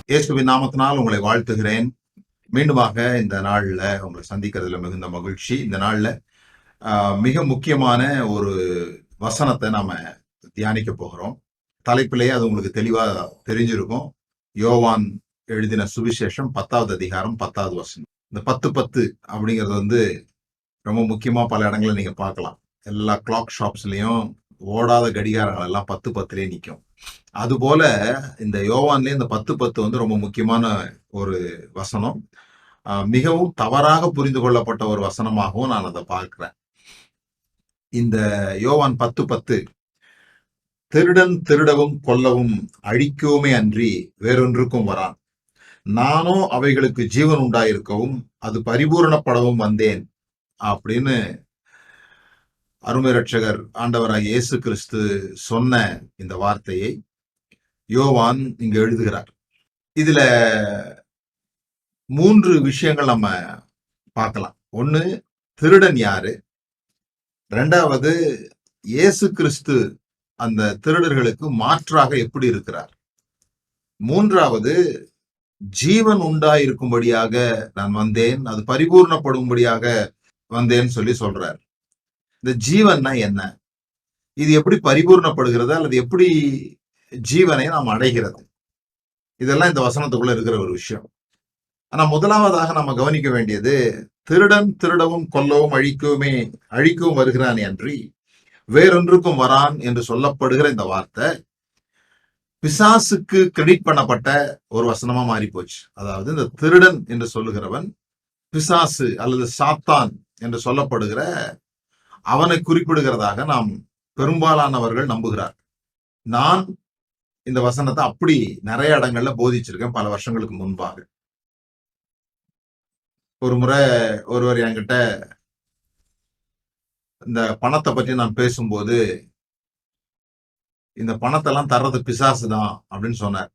இயேசுவின் நாமத்தினால் உங்களை வாழ்த்துகிறேன். மீண்டுமாக இந்த நாள்ல உங்களை சந்திக்கிறதுல மிகுந்த மகிழ்ச்சி. இந்த நாள்ல மிக முக்கியமான ஒரு வசனத்தை நாம தியானிக்க போகிறோம். தலைப்பிலேயே அது உங்களுக்கு தெளிவா தெரிஞ்சிருக்கும். யோவான் எழுதின சுவிசேஷம் 10வது அதிகாரம் 10வது வசனம். இந்த 10:10 அப்படிங்கிறது ரொம்ப முக்கியமா பல இடங்கள்ல நீங்க பார்க்கலாம். எல்லா கிளாக் ஷாப்ஸ்லயும் ஓடாத கடிகாரங்கள் எல்லாம் 10:10 நிற்கும். அதுபோல இந்த யோவான்ல இந்த 10:10 ரொம்ப முக்கியமான ஒரு வசனம். மிகவும் தவறாக புரிந்து கொள்ளப்பட்ட ஒரு வசனமாகவும் நான் அதை பார்க்கிறேன். இந்த யோவான் 10:10 திருடன் திருடவும் கொல்லவும் அழிக்கவுமே அன்றி வேறொன்றுக்கும் வரான். நானோ அவைகளுக்கு ஜீவன் உண்டாயிருக்கவும் அது பரிபூரணப்படவும் வந்தேன் அப்படின்னு அருமை ரட்சகர் ஆண்டவராகிய இயேசு கிறிஸ்து சொன்ன இந்த வார்த்தையை யோவான் இங்கு எழுதுகிறார். இதுல 3 விஷயங்கள் நம்ம பார்க்கலாம். ஒண்ணு, திருடன் யாரு? 2வது, இயேசு கிறிஸ்து அந்த திருடர்களுக்கு மாற்றாக எப்படி இருக்கிறார்? 3வது, ஜீவன் உண்டாயிருக்கும்படியாக நான் வந்தேன், அது பரிபூர்ணப்படும்படியாக வந்தேன்னு சொல்றார். இந்த ஜீவன்னா என்ன? இது எப்படி பரிபூர்ணப்படுகிறது அல்லது எப்படி ஜீவனை நாம் அடைகிறது? இதெல்லாம் இந்த வசனத்துக்குள்ள இருக்கிற ஒரு விஷயம். ஆனா முதலாவதாக நம்ம கவனிக்க வேண்டியது, திருடன் திருடவும் கொல்லவும் அழிக்கவும் வருகிறான் அன்றி வேறொன்றுக்கும் வரான் என்று சொல்லப்படுகிற இந்த வார்த்தை பிசாசுக்கு கிரெடிட் பண்ணப்பட்ட ஒரு வசனமா மாறி போச்சு. அதாவது இந்த திருடன் என்று சொல்லுகிறவன் பிசாசு அல்லது சாத்தான் என்று சொல்லப்படுகிற அவனை குறிப்பிடுகிறதாக நாம் பெரும்பாலானவர்கள் நம்புகிறார். நான் இந்த வசனத்தை அப்படி நிறைய இடங்கள்ல போதிச்சிருக்கேன் பல வருஷங்களுக்கு முன்பாக. ஒரு முறை ஒருவர் என்கிட்ட இந்த பணத்தை பற்றி நான் பேசும்போது, இந்த பணத்தை எல்லாம் தர்றது பிசாசு தான் அப்படின்னு சொன்னார்.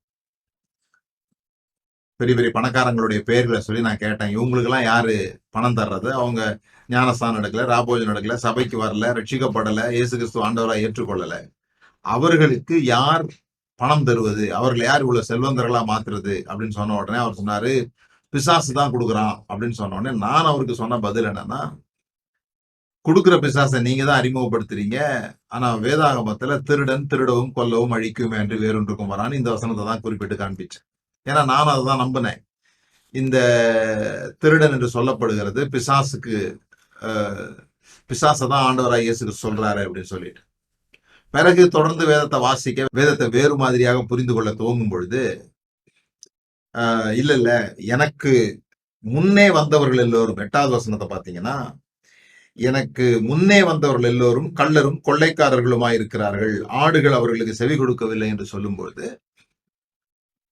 பெரிய பெரிய பணக்காரங்களுடைய பெயர்களை சொல்லி நான் கேட்டேன், இவங்களுக்கு எல்லாம் யாரு பணம் தர்றது? அவங்க ஞானஸ்தானம் எடுக்கல, ராபோஜனம் எடுக்கல, சபைக்கு வரல, ரட்சிக்கப்படல, இயேசு கிறிஸ்து ஆண்டவராக ஏற்றுக்கொள்ளல. அவர்களுக்கு யார் பணம் தருவது? அவர்கள் யார் இவ்வளவு செல்வந்தர்களா மாத்துறது அப்படின்னு சொன்ன உடனே அவர் சொன்னாரு, பிசாசு தான் கொடுக்குறான் அப்படின்னு சொன்ன உடனே நான் அவருக்கு சொன்ன பதில் என்னன்னா, கொடுக்குற பிசாசை நீங்க தான் அறிமுகப்படுத்துறீங்க. ஆனா வேதாகமத்துல திருடன் திருடவும் கொல்லவும் அழிக்குமே என்று வேறொன்றுக்கும் வரான்னு இந்த வசனத்தை தான் குறிப்பிட்டு காண்பிச்சேன். ஏன்னா நான் அதை தான் நம்பினேன். இந்த திருடன் என்று சொல்லப்படுகிறது பிசாசை தான் ஆண்டவராக இயேசு சொல்றாரு அப்படின்னு சொல்லிட்டு, பிறகு தொடர்ந்து வேதத்தை வாசிக்க, வேதத்தை வேறு மாதிரியாக புரிந்து கொள்ள துவங்கும் பொழுது, இல்ல எனக்கு முன்னே வந்தவர்கள் எல்லோரும், 8வது வசனத்தை பாத்தீங்கன்னா, எனக்கு முன்னே வந்தவர்கள் எல்லோரும் கள்ளரும் கொள்ளைக்காரர்களுமாய் இருக்கிறார்கள், ஆடுகள் அவர்களுக்கு செவி கொடுக்கவில்லை என்று சொல்லும் பொழுது,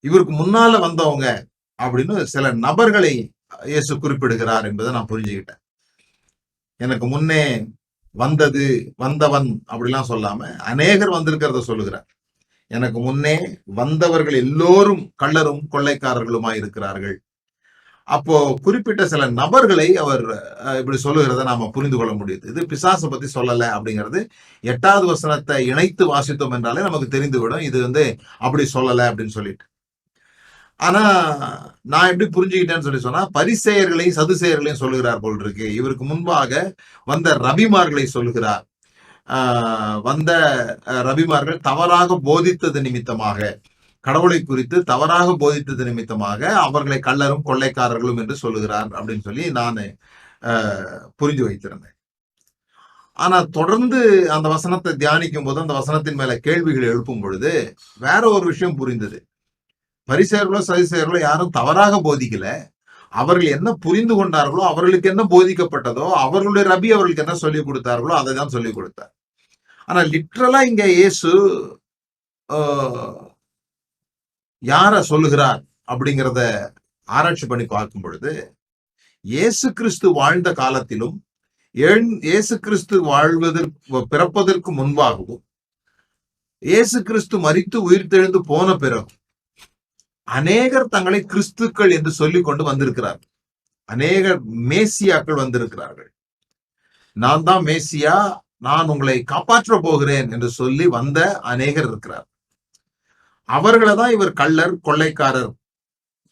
இவருக்கு முன்னால வந்தவங்க அப்படின்னு சில நபர்களை இயேசு குறிப்பிடுகிறார் என்பதை நான் புரிஞ்சுக்கிட்டேன். எனக்கு முன்னே வந்தவன் அப்படிலாம் சொல்லாம அநேகர் வந்திருக்கிறத சொல்லுகிறார். எனக்கு முன்னே வந்தவர்கள் எல்லோரும் கள்ளரும் கொள்ளைக்காரர்களுமாய் இருக்கிறார்கள். அப்போ குறிப்பிட்ட சில நபர்களை அவர் இப்படி சொல்லுகிறத நாம புரிந்து கொள்ள முடியுது. இது பிசாசை பத்தி சொல்லல அப்படிங்கிறது 8வது வசனத்தை இணைத்து வாசித்தோம் என்றாலே நமக்கு தெரிந்துவிடும், இது அப்படி சொல்லல அப்படின்னு சொல்லிட்டு. ஆனா நான் எப்படி புரிஞ்சுக்கிட்டேன்னு சொன்னா, பரிசேயர்களையும் சதுசேயர்களையும் சொல்லுகிறார் போல் இருக்கு. இவருக்கு முன்பாக வந்த ரபிமார்களை சொல்லுகிறார். வந்த ரபிமார்கள் தவறாக போதித்தது நிமித்தமாக, கடவுளை குறித்து தவறாக போதித்தது நிமித்தமாக அவர்களை கள்ளரும் கொள்ளைக்காரர்களும் என்று சொல்லுகிறார் அப்படின்னு சொல்லி நான் புரிஞ்சு வைத்திருந்தேன். ஆனா தொடர்ந்து அந்த வசனத்தை தியானிக்கும் போது, அந்த வசனத்தின் மேல கேள்விகள் எழுப்பும் பொழுது வேற ஒரு விஷயம் புரிந்தது. பரிசேயர்களோ சதுசேயர்களோ யாரும் தவறாக போதிக்கல. அவர்கள் என்ன புரிந்து கொண்டார்களோ, அவர்களுக்கு என்ன போதிக்கப்பட்டதோ, அவர்களுடைய ரபி அவர்களுக்கு என்ன சொல்லிக் கொடுத்தார்களோ அதை தான் சொல்லிக் கொடுத்தார். ஆனா லிட்ரலா இங்க இயேசு யார சொல்லுகிறார் அப்படிங்கிறத ஆராய்ச்சி பண்ணி பார்க்கும் பொழுது, இயேசு கிறிஸ்து வாழ்ந்த காலத்திலும் இயேசு கிறிஸ்து பிறப்பதற்கு முன்பாகவும், இயேசு கிறிஸ்து மரித்து உயிர்த்தெழுந்து போன பிறகு அநேகர் தங்களை கிறிஸ்துக்கள் என்று சொல்லிக் கொண்டு வந்திருக்கிறார்கள். அநேகர் மேசியாக்கள் வந்திருக்கிறார்கள். நான் தான் மேசியா, நான் உங்களை காப்பாற்ற போகிறேன் என்று சொல்லி வந்த அநேகர் இருக்கிறார். அவர்களை தான் இவர் கள்ளர் கொள்ளைக்காரர்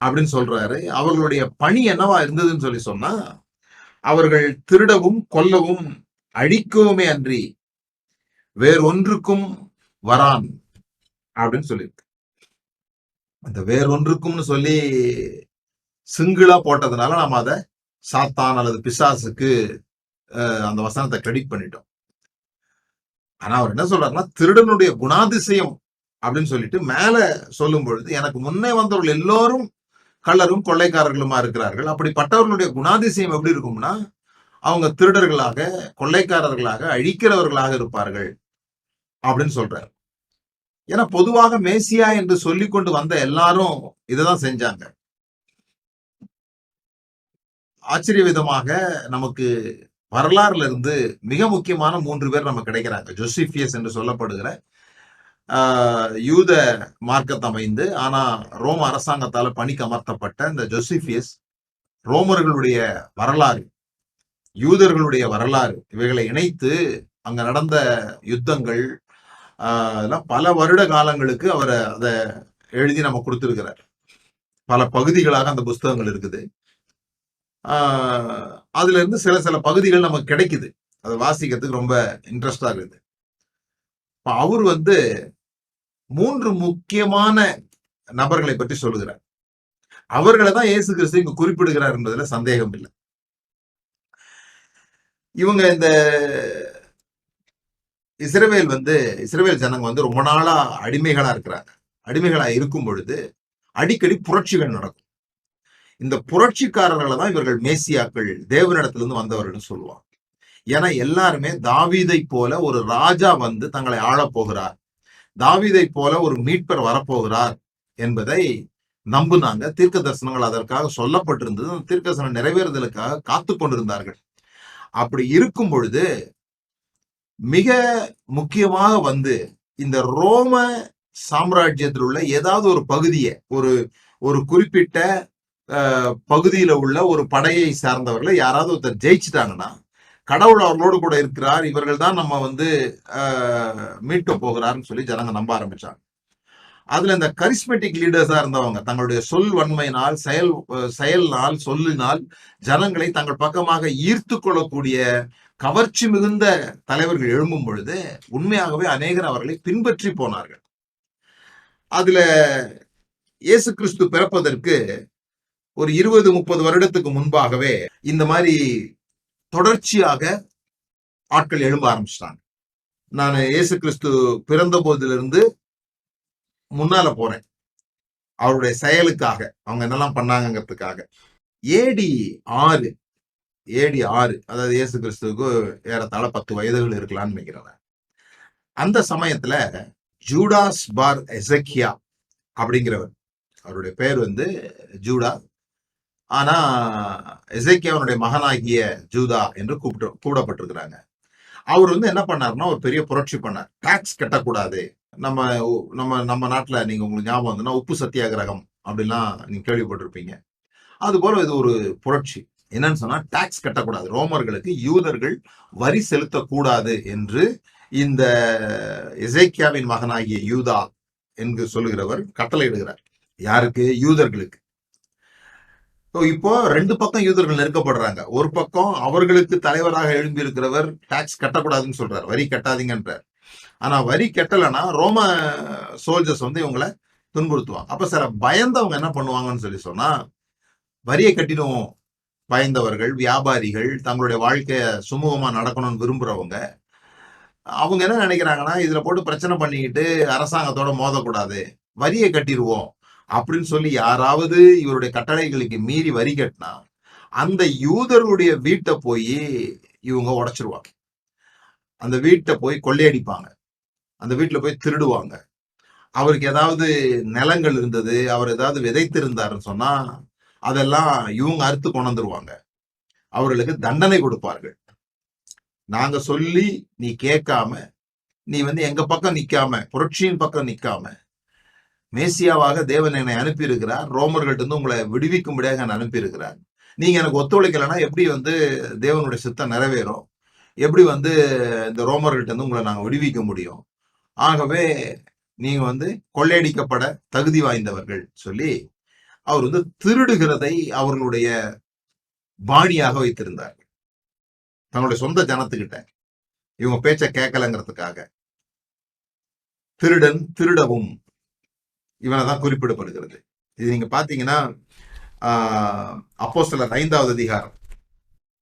அப்படின்னு சொல்றாரு. அவர்களுடைய பணி என்னவா இருந்ததுன்னு சொல்லி சொன்னா, அவர்கள் திருடவும் கொல்லவும் அழிக்கவுமே அன்றி வேறொன்றுக்கும் வரான் அப்படின்னு சொல்லியிருக்கு. அந்த வேறொன்றுக்கும்னு சொல்லி சிங்கிளா போட்டதுனால நாம அதை சாத்தான் அல்லது பிசாசுக்கு அந்த வசனத்தை கிரெடிட் பண்ணிட்டோம். ஆனா அவர் என்ன சொல்றாருன்னா, திருடனுடைய குணாதிசயம் அப்படின்னு சொல்லிட்டு மேல சொல்லும் பொழுது, எனக்கு முன்னே வந்தவர்கள் எல்லோரும் கள்ளரும் கொள்ளைக்காரர்களுமா இருக்கிறார்கள். அப்படிப்பட்டவர்களுடைய குணாதிசயம் எப்படி இருக்கும்னா, அவங்க திருடர்களாக, கொள்ளைக்காரர்களாக, அழிக்கிறவர்களாக இருப்பார்கள் அப்படின்னு சொல்றாரு. ஏன்னா பொதுவாக மேசியா என்று சொல்லிக் கொண்டு வந்த எல்லாரும் இததான் செஞ்சாங்க. ஆச்சரிய விதமாக நமக்கு வரலாறுல இருந்து மிக முக்கியமான 3 பேர் நமக்கு கிடைக்கிறாங்க. ஜோசிபியஸ் என்று சொல்லப்படுகிற யூத மார்க்கத்தை அமைந்து ஆனா ரோம அரசாங்கத்தால பணிக்கு அமர்த்தப்பட்ட இந்த ஜோசிபியஸ் ரோமர்களுடைய வரலாறு, யூதர்களுடைய வரலாறு இவைகளை இணைத்து அங்க நடந்த யுத்தங்கள் பல வருட காலங்களுக்கு அவர் அதை எழுதி நம்ம கொடுத்திருக்கிறார். பல பகுதிகளாக அந்த புஸ்தகங்கள் இருக்குது. அதுல இருந்து சில சில பகுதிகள் நமக்கு கிடைக்குது. அதை வாசிக்கிறதுக்கு ரொம்ப இன்ட்ரெஸ்டா இருக்குது. அவர் 3 முக்கியமான நபர்களை பற்றி சொல்லுகிறார். அவர்களை தான் இயேசு கிறிஸ்து இங்கு குறிப்பிடுகிறார் என்பதுல சந்தேகம் இல்லை. இவங்க இந்த இஸ்ரவேல் ஜனங்க ரொம்ப நாளா அடிமைகளா இருக்கிறாங்க. அடிமைகளா இருக்கும் பொழுது அடிக்கடி புரட்சிகள் நடக்கும். இந்த புரட்சிக்காரர்களை தான் இவர்கள் மேசியாக்கள், தேவனிடத்திலிருந்து வந்தவர்கள் சொல்லுவாங்க. ஏன்னா எல்லாருமே தாவீதை போல ஒரு ராஜா தங்களை ஆளப் போகிறார், தாவீதை போல ஒரு மீட்பர் வரப்போகிறார் என்பதை நம்புனாங்க. தீர்க்க தரிசனங்கள் அதற்காக சொல்லப்பட்டிருந்தது. தீர்க்க தரிசனம் நிறைவேறுதலுக்காக காத்து கொண்டிருந்தார்கள். அப்படி இருக்கும் பொழுது மிக முக்கியமாக இந்த ரோம சாம்ராஜ்யத்தில் உள்ள ஏதாவது ஒரு பகுதியை, ஒரு குறிப்பிட்ட பகுதியில உள்ள ஒரு படையை சார்ந்தவர்களை யாராவது ஒருத்தர் ஜெயிச்சுட்டாங்கன்னா, கடவுள் அவர்களோடு கூட இருக்கிறார், இவர்கள் தான் நம்ம மீட்க போகிறார்னு சொல்லி ஜனங்க நம்ப ஆரம்பிச்சாங்க. அதுல இந்த கரிஸ்மெட்டிக் லீடர்ஸா இருந்தவங்க தங்களுடைய சொல் வன்மையினால், செயல்னால், சொல்லினால் ஜனங்களை தங்கள் பக்கமாக ஈர்த்து கொள்ளக்கூடிய கவர்ச்சி மிகுந்த தலைவர்கள் எழும்பும் பொழுது உண்மையாகவே அநேகர் அவர்களை பின்பற்றி போனார்கள். அதுல இயேசு கிறிஸ்து பிறப்பதற்கு ஒரு 20-30 வருடத்துக்கு முன்பாகவே இந்த மாதிரி தொடர்ச்சியாக ஆட்கள் எழும்ப ஆரம்பிச்சிட்டாங்க. நான் இயேசு கிறிஸ்து பிறந்த போதிலிருந்து முன்னால போறேன். அவருடைய செயலுக்காக அவங்க என்னெல்லாம் பண்ணாங்கிறதுக்காக. ஏடி 6 அதாவது இயேசு கிறிஸ்துவுக்கு ஏறத்தாழ 10 வயதுகள் இருக்கலாம்னு நினைக்கிறேன். அந்த சமயத்துல ஜூடாஸ் பார் எசக்கியா அப்படிங்கிறவர், அவருடைய பேர் ஜூடா, ஆனா எசேக்கியாவுடைய மகனாகிய ஜூதா என்று கூப்பிடப்பட்டிருக்கிறாங்க. அவர் என்ன பண்ணாருன்னா ஒரு பெரிய புரட்சி பண்ணார். டாக்ஸ் கட்டக்கூடாது. நம்ம நாட்டுல நீங்க உங்களுக்கு ஞாபகம் வந்துன்னா உப்பு சத்தியாகிரகம் அப்படிலாம் நீங்க கேள்விப்பட்டிருப்பீங்க. அது போல இது ஒரு புரட்சி. என்னன்னு சொன்னா டாக்ஸ் கட்டக்கூடாது, ரோமர்களுக்கு யூதர்கள் வரி செலுத்தக்கூடாது என்று இந்த எசேக்கியாவின் மகனாகிய யூதா என்று சொல்லுகிறவர் கட்டளையிடுகிறார். யாருக்கு? யூதர்களுக்கு. இப்போ 2 பக்கம் யூதர்கள் நெருக்கப்படுறாங்க. ஒரு பக்கம் அவர்களுக்கு தலைவராக எழும்பி இருக்கிறவர் டாக்ஸ் கட்டக்கூடாதுன்னு சொல்றார், வரி கட்டாதீங்கன்றார். ஆனா வரி கட்டலைன்னா ரோம சோல்ஜர்ஸ் இவங்களை துன்புறுத்துவாங்க. அப்ப சில பயந்தவங்க என்ன பண்ணுவாங்கன்னு சொல்லி சொன்னா, வரியை கட்டிடுவோம் பயந்தவர்கள், வியாபாரிகள், தங்களுடைய வாழ்க்கைய சுமூகமா நடக்கணும்னு விரும்புறவங்க, அவங்க என்ன நினைக்கிறாங்கன்னா, இதுல போட்டு பிரச்சனை பண்ணிக்கிட்டு அரசாங்கத்தோட மோதக்கூடாது, வரியை கட்டிடுவோம் அப்படின்னு சொல்லி யாராவது இவருடைய கட்டளைகளுக்கு மீறி வரி கட்டினா அந்த யூதர்களுடைய வீட்டை போய் இவங்க உடைச்சிருவாங்க. அந்த வீட்டை போய் கொள்ளையடிப்பாங்க, அந்த வீட்டுல போய் திருடுவாங்க. அவருக்கு ஏதாவது நிலங்கள் இருந்தது, அவர் ஏதாவது விதைத்திருந்தாருன்னு சொன்னா அதெல்லாம் இவங்க அறுத்து கொண்டு வந்துருவாங்க. அவர்களுக்கு தண்டனை கொடுப்பார்கள். நாங்க சொல்லி நீ கேட்காம, நீ எங்க பக்கம் நிக்காம, புரட்சியின் பக்கம் நிக்காம, மேசியாவாக தேவன் என்னை அனுப்பி இருக்கிறார், ரோமர்கள்ட்ட இருந்து உங்களை விடுவிக்கும்படியாக நான் அனுப்பி இருக்கிறார், நீங்க எனக்கு ஒத்துழைக்கலைன்னா எப்படி தேவனுடைய சித்தம் நிறைவேறும், எப்படி இந்த ரோமர்கள்ட்ட இருந்து உங்களை நாங்க விடுவிக்க முடியும், ஆகவே நீங்க கொள்ளையடிக்கப்பட தகுதி வாய்ந்தவர்கள் சொல்லி அவர் வந்து திருடுகிறதை அவர்களுடைய பாணியாக வைத்திருந்தார். தங்களுடைய சொந்த ஜனத்துக்கிட்ட இவங்க பேச்ச கேட்கலங்கிறதுக்காக திருடன் திருடவும் இவனைதான் குறிப்பிடப்படுகிறது. இது நீங்க பாத்தீங்கன்னா அப்போஸ்தலர் 5வது அதிகாரம்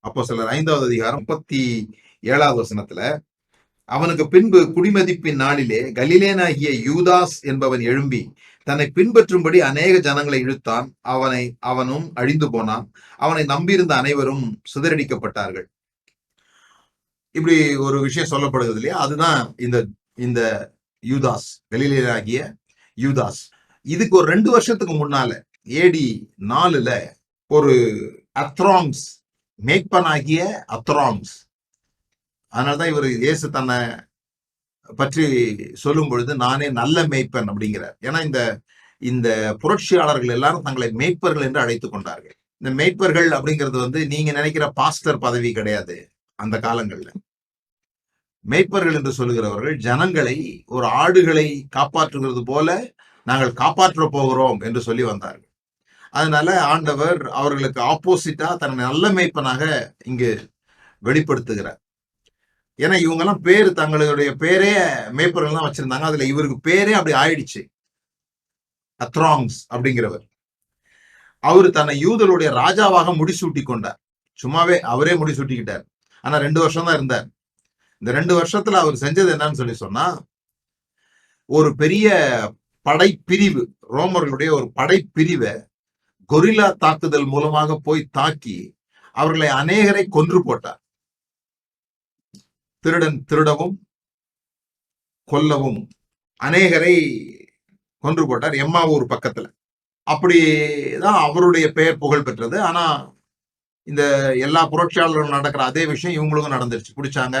37வது வசனத்துல, அவனுக்கு பின்பு குடிமதிப்பின் நாளிலே கலிலேயனாகிய யூதாஸ் என்பவன் எழும்பி தன்னை பின்பற்றும்படி அநேக ஜனங்களை இழுத்தான். அவனும் அழிந்து போனான். அவனை நம்பியிருந்த அனைவரும் சிதறடிக்கப்பட்டார்கள். இப்படி ஒரு விஷயம் சொல்லப்படுகிறது இல்லையா? அதுதான் இந்த யூதாஸ், கலிலேயனாகிய யூதாஸ். இதுக்கு ஒரு 2 வருஷத்துக்கு முன்னால AD 4ல ஒரு அத்ராங்ஸ், மேய்ப்பனாகிய அத்ராங்ஸ், அதனாலதான் இவர் இயேசு தன்னை பற்றி சொல்லும் பொழுது நானே நல்ல மேய்ப்பன் அப்படிங்கிறார். ஏன்னா இந்த புரட்சியாளர்கள் எல்லாரும் தங்களை மேய்ப்பர்கள் என்று அழைத்துக் கொண்டார்கள். இந்த மேய்ப்பர்கள் அப்படிங்கிறது வந்து நீங்க நினைக்கிற பாஸ்டர் பதவி கிடையாது. அந்த காலங்கள்ல மேய்ப்பர்கள் என்று சொல்லுகிறவர்கள் ஜனங்களை ஒரு ஆடுகளை காப்பாற்றுகிறது போல நாங்கள் காப்பாற்ற போகிறோம் என்று சொல்லி வந்தார்கள். அதனால ஆண்டவர் அவர்களுக்கு ஆப்போசிட்டா தன்னை நல்ல மேய்ப்பனாக இங்கு வெளிப்படுத்துகிறார். ஏன்னா இவங்கெல்லாம் பேரு, தங்களுடைய பேரே மேய்ப்பர்கள் தான் வச்சிருந்தாங்க. அதுல இவருக்கு பேரே அப்படி ஆயிடுச்சு. அத்ராங்ஸ் அப்படிங்கிறவர் அவரு தன்னை யூதருடைய ராஜாவாக முடிசூட்டி கொண்டார். சும்மாவே அவரே முடிசூட்டிக்கிட்டார். ஆனா 2 வருஷம் தான் இருந்தார். இந்த 2 வருஷத்துல அவர் செஞ்சது என்னன்னு சொல்லி சொன்னா, ஒரு பெரிய படைப்பிரிவு, ரோமர்களுடைய ஒரு படைப்பிரிவை கொரில்லா தாக்குதல் மூலமாக போய் தாக்கி அவர்களை அநேகரை கொன்று போட்டார். திருடன் திருடவும் கொல்லவும் அநேகரை கொன்று போட்டார். எம்மாவூர் பக்கத்துல. அப்படிதான் அவருடைய பெயர் புகழ் பெற்றது. ஆனா இந்த எல்லா புரட்சியாளர்களும் நடக்கிற அதே விஷயம் இவங்களுக்கும் நடந்துருச்சு. பிடிச்சாங்க,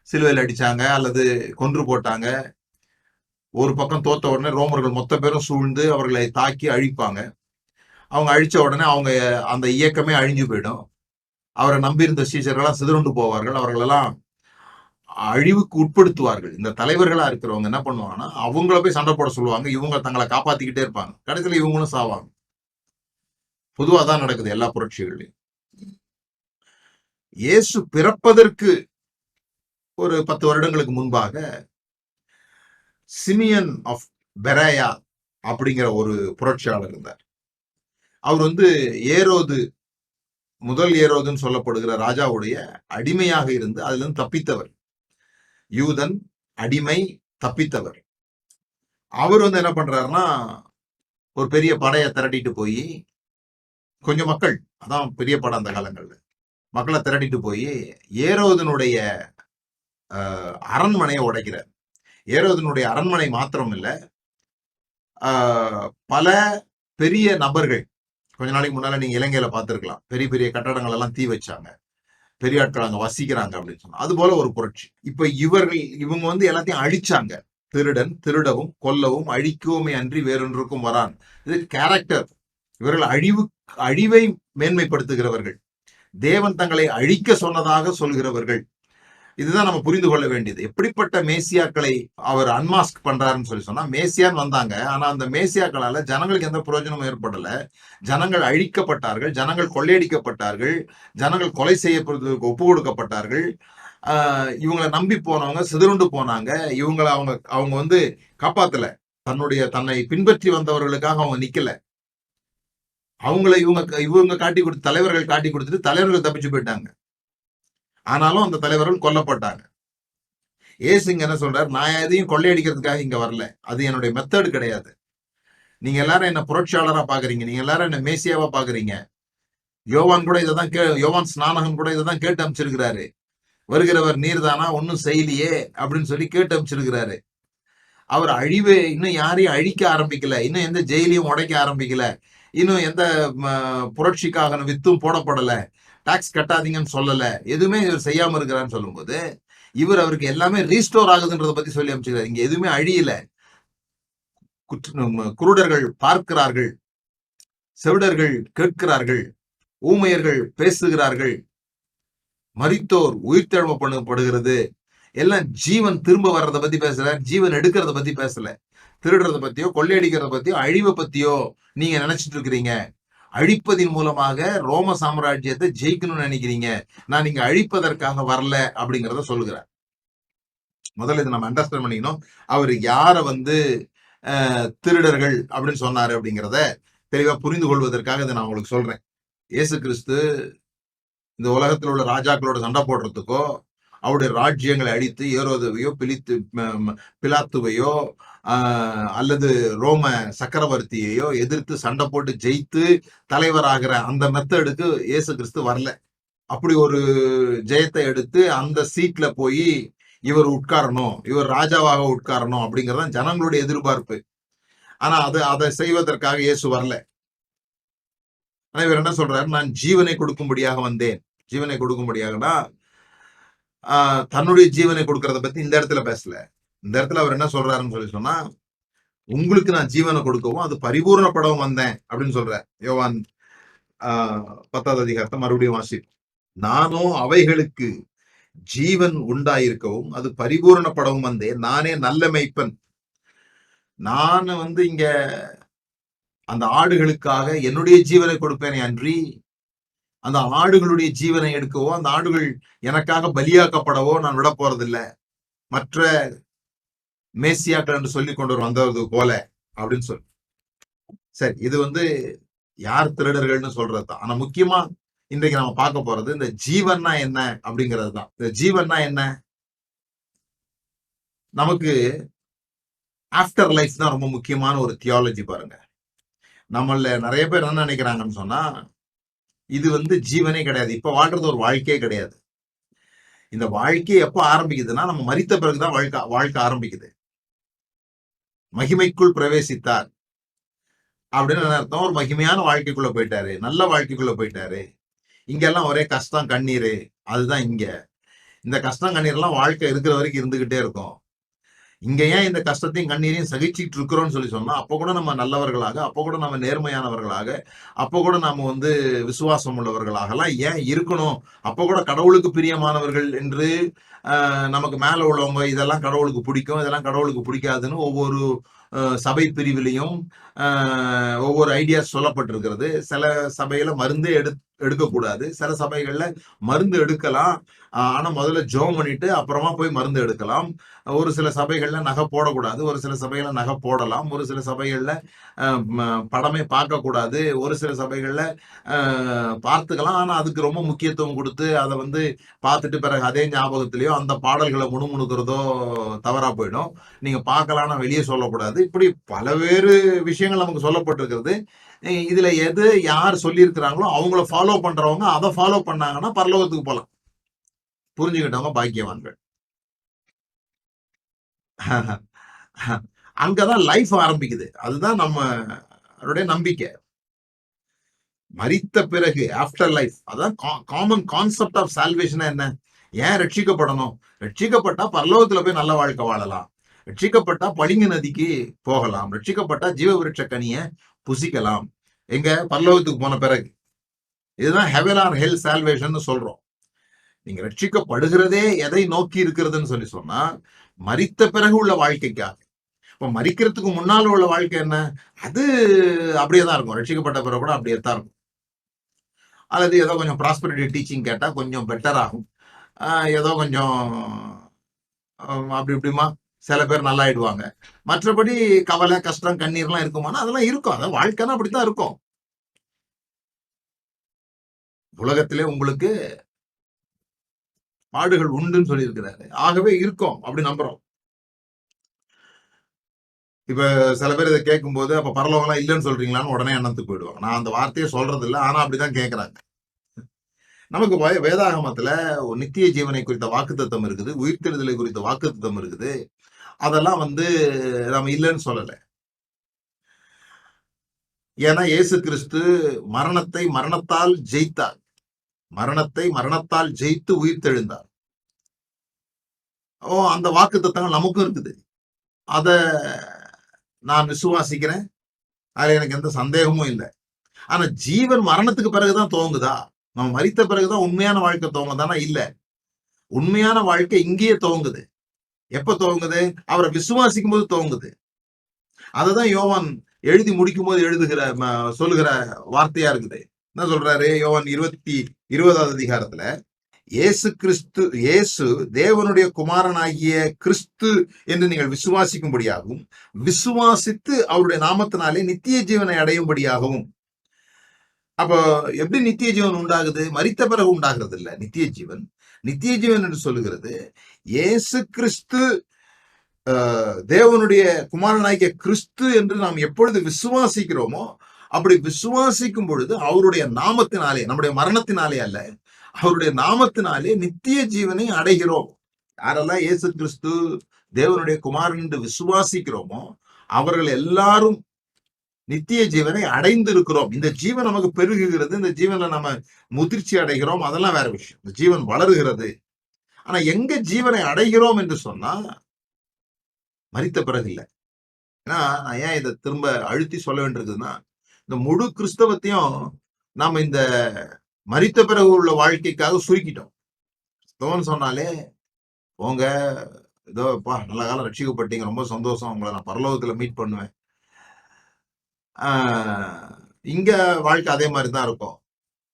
சிலுவையில் அடிச்சாங்க அல்லது கொன்று போட்டாங்க. ஒரு பக்கம் தோத்த உடனே ரோமர்கள் மொத்த பேரும் சூழ்ந்து அவர்களை தாக்கி அழிப்பாங்க. அவங்க அழிச்ச உடனே அவங்க அந்த இயக்கமே அழிஞ்சு போயிடும். அவரை நம்பியிருந்த சீஷர்கள்லாம் சிதறுண்டு போவார்கள். அவர்களெல்லாம் அழிவுக்கு உட்படுத்துவார்கள். இந்த தலைவர்களா இருக்கிறவங்க என்ன பண்ணுவாங்கன்னா அவங்கள போய் சண்டை போட சொல்லுவாங்க. இவங்க தங்களை காப்பாத்திக்கிட்டே இருப்பாங்க. கடைசியில இவங்களும் சாவாங்க. பொதுவா தான் நடக்குது எல்லா புரட்சிகளையும். இயேசு பிறப்பதற்கு ஒரு 10 வருடங்களுக்கு முன்பாக சிமியன் ஆஃப் பெராயா அப்படிங்கிற ஒரு புரட்சியாளர் இருந்தார். அவர் வந்து முதல் ஏரோதுன்னு சொல்லப்படுகிற ராஜாவுடைய அடிமையாக இருந்து அதுல இருந்து தப்பித்தவர். யூதன், அடிமை, தப்பித்தவர். அவர் வந்து என்ன பண்றாருன்னா ஒரு பெரிய படையை திரட்டிட்டு போய், கொஞ்சம் மக்கள், அதான் பெரிய படம் அந்த காலங்கள்ல, மக்களை திரட்டிட்டு போய் ஏரோதனுடைய அரண்மனையை உடைக்கிறார். ஏரோதனுடைய அரண்மனை மாத்திரம் இல்ல, பல பெரிய நபர்கள், கொஞ்ச நாளைக்கு முன்னால நீங்க இலங்கையில பார்த்திருக்கலாம், பெரிய பெரிய கட்டடங்கள் எல்லாம் தீ வச்சாங்க, பெரிய ஆட்கள் அங்க வசிக்கிறாங்க அப்படின்னு சொன்னா, அது போல ஒரு புரட்சி. இப்ப இவங்க வந்து எல்லாத்தையும் அழிச்சாங்க. திருடன் திருடவும் கொல்லவும் அழிக்கவுமே அன்றி வேறொன்றுக்கும் வரான். இது கேரக்டர். இவர்கள் அழிவை மேன்மைப்படுத்துகிறவர்கள், தேவன் தங்களை அழிக்க சொன்னதாக சொல்கிறவர்கள். இதுதான் நம்ம புரிந்து கொள்ள வேண்டியது. எப்படிப்பட்ட மேசியாக்களை அவர் அன்மாஸ்க் பண்றாருன்னு சொல்லி சொன்னா, மேசியான்னு வந்தாங்க, ஆனா அந்த மேசியாக்களால ஜனங்களுக்கு எந்த பிரயோஜனமும் ஏற்படல. ஜனங்கள் அழிக்கப்பட்டார்கள், ஜனங்கள் கொள்ளையடிக்கப்பட்டார்கள், ஜனங்கள் கொலை செய்யப்படுவதற்கு ஒப்பு கொடுக்கப்பட்டார்கள். இவங்களை நம்பி போனவங்க சிதறுண்டு போனாங்க. இவங்களை அவங்க வந்து காப்பாத்தல. தன்னை பின்பற்றி வந்தவர்களுக்காக அவங்க நிக்கல. அவங்களை இவங்க காட்டி கொடுத்து, தலைவர்கள் காட்டி கொடுத்துட்டு தலைவர்கள் தப்பிச்சு போயிட்டாங்க. ஆனாலும் அந்த தலைவர்கள் கொல்லப்பட்டாங்க. ஏசுங்க என்ன சொல்றாரு, நான் எதையும் கொள்ளையடிக்கிறதுக்காக இங்க வரல, அது என்னுடைய மெத்தடு கிடையாது. நீங்க எல்லாரும் என்ன புரட்சியாளரா பாக்குறீங்க, நீங்க எல்லாரும் என்ன மேசியாவா பாக்குறீங்க. யோவான் கூட இதான் யோவான் ஸ்நானகன் கூட இதான் கேட்டு அமைச்சிருக்கிறாரு. வருகிறவர் நீர்தானா, ஒன்னும் செய்யலையே அப்படின்னு சொல்லி கேட்டு அமைச்சிருக்கிறாரு. அவர் அழிவு இன்னும் யாரையும் அழிக்க ஆரம்பிக்கல, இன்னும் எந்த ஜெயிலையும் உடைக்க ஆரம்பிக்கல, இன்னும் எந்த புரட்சிக்காக வித்தும் போடப்படல, டாக்ஸ் கட்டாதீங்கன்னு சொல்லல, எதுவுமே இவர் செய்யாம இருக்கிறான்னு சொல்லும்போது அவருக்கு எல்லாமே ரீஸ்டோர் ஆகுதுன்றதை பத்தி சொல்லி அமைச்சுக்கிறார். இங்க எதுவுமே அழியல. குருடர்கள் பார்க்கிறார்கள், செவிடர்கள் கேட்கிறார்கள், ஊமையர்கள் பேசுகிறார்கள், மரித்தோர் உயிர்த்தெழும பண்ணப்படுகிறது. எல்லாம் ஜீவன் திரும்ப வர்றதை பத்தி பேசல, ஜீவன் எடுக்கிறத பத்தி பேசல. திருடுறத பத்தியோ, கொள்ளையடிக்கிறத பத்தியோ, அழிவை பத்தியோ நீங்க நினைச்சிட்டு இருக்கிறீங்க. அழிப்பதின் மூலமாக ரோம சாம்ராஜ்யத்தை ஜெயிக்கணும்னு நினைக்கிறீங்க. நான் இங்க அழிப்பதற்காக வரல அப்படிங்கிறத சொல்லுகிறார். முதல்ல இதை நம்ம அண்டர்ஸ்டாண்ட் பண்ணிக்கணும். அவர் யார வந்து திருடர்கள் அப்படின்னு சொன்னாரு அப்படிங்கிறத தெளிவா புரிந்து கொள்வதற்காக இதை நான் உங்களுக்கு சொல்றேன். இயேசு கிறிஸ்து இந்த உலகத்தில் உள்ள ராஜாக்களோட சண்டை போடுறதுக்கோ, அவருடைய ராஜ்யங்களை அழித்து ஏரோதவையோ பிலாத்துவையோ அல்லது ரோம சக்கரவர்த்தியையோ எதிர்த்து சண்டை போட்டு ஜெயித்து தலைவராகிற அந்த மெத்தடுக்கு இயேசு கிறிஸ்து வரல. அப்படி ஒரு ஜெயத்தை எடுத்து அந்த சீட்ல போய் இவர் உட்காரணும், இவர் ராஜாவாக உட்காரணும் அப்படிங்கறத ஜனங்களுடைய எதிர்பார்ப்பு. ஆனா அதை செய்வதற்காக இயேசு வரல. ஆனா இவர் என்ன சொல்றாரு, நான் ஜீவனை கொடுக்கும்படியாக வந்தேன். ஜீவனை கொடுக்கும்படியாகனா தன்னுடைய ஜீவனை கொடுக்கறத பத்தி இந்த இடத்துல பேசல. இந்த இடத்துல அவர் என்ன சொல்றாருன்னு சொல்லி சொன்னா, உங்களுக்கு நான் ஜீவனை கொடுக்கவும் அது பரிபூர்ணப்படவும் வந்தேன் அப்படின்னு சொல்றார். யோவான் 10வது அதிகாரத்தை மறுபடியும் வாசி. நானும் அவைகளுக்கு ஜீவன் உண்டாயிருக்கவும் அது பரிபூர்ணப்படவும் வந்தேன். நானே நல்ல மேய்ப்பன். நான் இங்க அந்த ஆடுகளுக்காக என்னுடைய ஜீவனை கொடுப்பேனே அன்றி அந்த ஆடுகளுடைய ஜீவனை எடுக்கவோ, அந்த ஆடுகள் எனக்காக பலியாக்கப்படவோ நான் விட போறதில்லை. மற்ற மேசியாக்கள் என்று சொல்லி கொண்டு வந்தது போல அப்படின்னு சொல்லி. சரி, இது யார் திருடர்கள்னு சொல்றதுதான். ஆனா முக்கியமா இன்றைக்கு நம்ம பார்க்க போறது இந்த ஜீவன்னா என்ன அப்படிங்கிறது தான். இந்த ஜீவன்னா என்ன? நமக்கு ஆஃப்டர் லைஃப் தான் ரொம்ப முக்கியமான ஒரு தியாலஜி. பாருங்க, நம்மள நிறைய பேர் என்ன நினைக்கிறாங்கன்னு சொன்னா, இது ஜீவனே கிடையாது, இப்ப வாழ்றது ஒரு வாழ்க்கையே கிடையாது. இந்த வாழ்க்கை எப்ப ஆரம்பிக்குதுன்னா நம்ம மரித்த பிறகுதான் வாழ்க்கை ஆரம்பிக்குது. மகிமைக்குள் பிரவேசித்தார் அப்படின்னு அர்த்தம். ஒரு மகிமையான வாழ்க்கைக்குள்ள போயிட்டாரு, நல்ல வாழ்க்கைக்குள்ள போயிட்டாரு. இங்கெல்லாம் ஒரே கஷ்டம் கண்ணீர். அதுதான் இங்க. இந்த கஷ்டம் கண்ணீர் எல்லாம் வாழ்க்கை இருக்கிற வரைக்கும் இருந்துகிட்டே இருக்கும். இங்க ஏன் இந்த கஷ்டத்தையும் கண்ணீரையும் சகிச்சுட்டு இருக்கிறோம்னு சொல்லி சொன்னா, அப்ப கூட நம்ம நல்லவர்களாக, அப்ப கூட நம்ம நேர்மையானவர்களாக, அப்ப கூட நம்ம விசுவாசம் உள்ளவர்களாக எல்லாம் ஏன் இருக்கணும்? அப்ப கூட கடவுளுக்கு பிரியமானவர்கள் என்று நமக்கு மேல உள்ளவங்க இதெல்லாம் கடவுளுக்கு பிடிக்கும், இதெல்லாம் கடவுளுக்கு பிடிக்காதுன்னு ஒவ்வொரு சபை பிரிவிலையும் ஒவ்வொரு ஐடியாஸ் சொல்லப்பட்டிருக்கிறது. சில சபையில மருந்தே எடுக்கக்கூடாது, சில சபைகள்ல மருந்து எடுக்கலாம், ஆனா முதல்ல ஜெபம் பண்ணிட்டு அப்புறமா போய் மருந்து எடுக்கலாம். ஒரு சில சபைகள்ல நகை போடக்கூடாது, ஒரு சில சபைகள்ல நகை போடலாம், ஒரு சில சபைகள்ல படமே பார்க்க கூடாது, ஒரு சில சபைகள்ல பார்த்துக்கலாம், ஆனா அதுக்கு ரொம்ப முக்கியத்துவம் கொடுத்து அதை பார்த்துட்டு பிறகு அதே ஞாபகத்திலேயோ அந்த பாடல்களை முணுமுணுக்கிறதோ தவறா போயிடும். நீங்க பார்க்கலாம்னா வெளியே சொல்லக்கூடாது. இப்படி பலவேறு விஷயங்கள் நமக்கு சொல்லப்பட்டிருக்கிறது. இதுல எது யார் சொல்லியிருக்கிறாங்களோ அவங்கள ஃபாலோ பண்றவங்க அதை ஃபாலோ பண்ணாங்கன்னா பரலோகத்துக்கு போலாம். புரிஞ்சுக்கிட்டவங்க பாக்கியவான்கள். அங்கதான் லைஃப் ஆரம்பிக்குது. அதுதான் நம்மளுடைய நம்பிக்கை. மரித்த பிறகு ஆஃப்டர் லைஃப், அதான் காமன் கான்செப்ட் ஆஃப் சால்வேஷன். என்ன? ஏன் ரட்சிக்கப்படணும்? ரட்சிக்கப்பட்டா பரலோகத்துல போய் நல்ல வாழ்க்கை வாழலாம், ரட்சிக்கப்பட்டா பளிங்கு நதிக்கு போகலாம், ரட்சிக்கப்பட்டா ஜீவ விருட்ச கனிய புசிக்கலாம். எங்க? பரலோகத்துக்கு போன பிறகு. இதுதான் ஹெவன் ஆர் ஹெல் சால்வேஷன் சொல்றோம். நீங்க ரட்சிக்கப்படுகிறதே எதை நோக்கி இருக்கிறதுன்னு சொல்லி சொன்னா, மரித்த பிறகு உள்ள வாழ்க்கைக்காக. இப்ப மரிக்கிறதுக்கு முன்னால உள்ள வாழ்க்கை என்ன? அது அப்படியே தான் இருக்கும். ரட்சிக்கப்பட்ட பிறகு கூட அப்படியே தான் இருக்கும். அல்லது ஏதோ கொஞ்சம் ப்ராஸ்பரிட்டி டீச்சிங் கேட்டா கொஞ்சம் பெட்டர் ஆகும். ஏதோ கொஞ்சம் அப்படி இப்படிமா சில பேர் நல்லா ஆயிடுவாங்க. மற்றபடி கவலை, கஷ்டம், கண்ணீர்லாம் இருக்குமானா அதெல்லாம் இருக்கும். அதான் வாழ்க்கைன்னா அப்படித்தான் இருக்கும். உலகத்திலே உங்களுக்கு பாடுகள் உண்டுன்னு சொல்லி இருக்கிறாரு. ஆகவே இருக்கும் அப்படி நம்புறோம். இப்ப சில பேர் இதை கேட்கும் போது, அப்ப பரலோகம்லாம் இல்லைன்னு சொல்றீங்களான்னு உடனே எண்ணத்துக்கு போயிடுவாங்க. நான் அந்த வார்த்தையை சொல்றது இல்லை, ஆனா அப்படிதான் கேட்கிறாங்க. நமக்கு வேதாகமத்துல நித்திய ஜீவனை குறித்த வாக்குத்தத்தம் இருக்குது, உயிர்த்தெழுதலை குறித்த வாக்குத்தத்தம் இருக்குது. அதெல்லாம் நம்ம இல்லைன்னு சொல்லல. ஏன்னா இயேசு கிறிஸ்து மரணத்தை மரணத்தால் ஜெயித்தார். மரணத்தை மரணத்தால் ஜெயித்து உயிர்த்தெழுந்தார். அந்த வாக்குத்தத்தங்கள் நமக்கும் இருக்குது. அத நான் விசுவாசிக்கிறேன். அதுல எனக்கு எந்த சந்தேகமும் இல்லை. ஆனா ஜீவன் மரணத்துக்கு பிறகுதான் துவங்குதா? நம்ம மரித்த பிறகுதான் உண்மையான வாழ்க்கை துவங்குதானா? இல்ல. உண்மையான வாழ்க்கை இங்கேயே துவங்குது. எப்ப துவங்குது? அவரை விசுவாசிக்கும் போது துவங்குது. அததான் யோவான் எழுதி முடிக்கும் போது சொல்லுகிற வார்த்தையா இருக்குது. என்ன சொல்றாரு யோவான் 20வது அதிகாரத்துல, இயேசு தேவனுடைய குமாரனாகிய கிறிஸ்து என்று நீங்கள் விசுவாசிக்கும்படியாகவும், விசுவாசித்து அவருடைய நாமத்தினாலே நித்திய ஜீவனை அடையும்படியாகவும். அப்போ எப்படி நித்திய ஜீவன் உண்டாகுது? மரித்த பிறகு உண்டாகிறது இல்ல நித்திய ஜீவன். நித்திய ஜீவன் என்று சொல்லுகிறது இயேசு கிறிஸ்து தேவனுடைய குமாரனாகிய கிறிஸ்து என்று நாம் எப்பொழுது விசுவாசிக்கிறோமோ, அப்படி விசுவாசிக்கும் பொழுது அவருடைய நாமத்தினாலே, நம்முடைய மரணத்தினாலே அல்ல, அவருடைய நாமத்தினாலே நித்திய ஜீவனை அடைகிறோம். யாரெல்லாம் இயேசு கிறிஸ்து தேவனுடைய குமாரன் என்று விசுவாசிக்கிறோமோ அவர்கள் எல்லாரும் நித்திய ஜீவனை அடைந்து இருக்கிறோம். இந்த ஜீவன் நமக்கு பெருகுகிறது, இந்த ஜீவன்ல நம்ம முதிர்ச்சி அடைகிறோம், அதெல்லாம் வேற விஷயம். இந்த ஜீவன் வளருகிறது. ஆனா எங்க ஜீவனை அடைகிறோம் என்று சொன்னா மரித்த பிறகு இல்லை. ஏன்னா நான் ஏன் இதை திரும்ப அழுத்தி சொல்ல வேண்டியிருக்குதுன்னா, இந்த முழு கிறிஸ்தவத்தையும் நாம இந்த மரித்த பிறகு உள்ள வாழ்க்கைக்காக சுருக்கிட்டோம். கிறிஸ்தவன் சொன்னாலே போங்க, ஏதோ நல்ல காலம் ரட்சிக்கப்பட்டீங்க, ரொம்ப சந்தோஷம், உங்களை நான் பரலோகத்துல மீட் பண்ணுவேன். இங்க வாழ்க்கை அதே மாதிரிதான் இருக்கும்,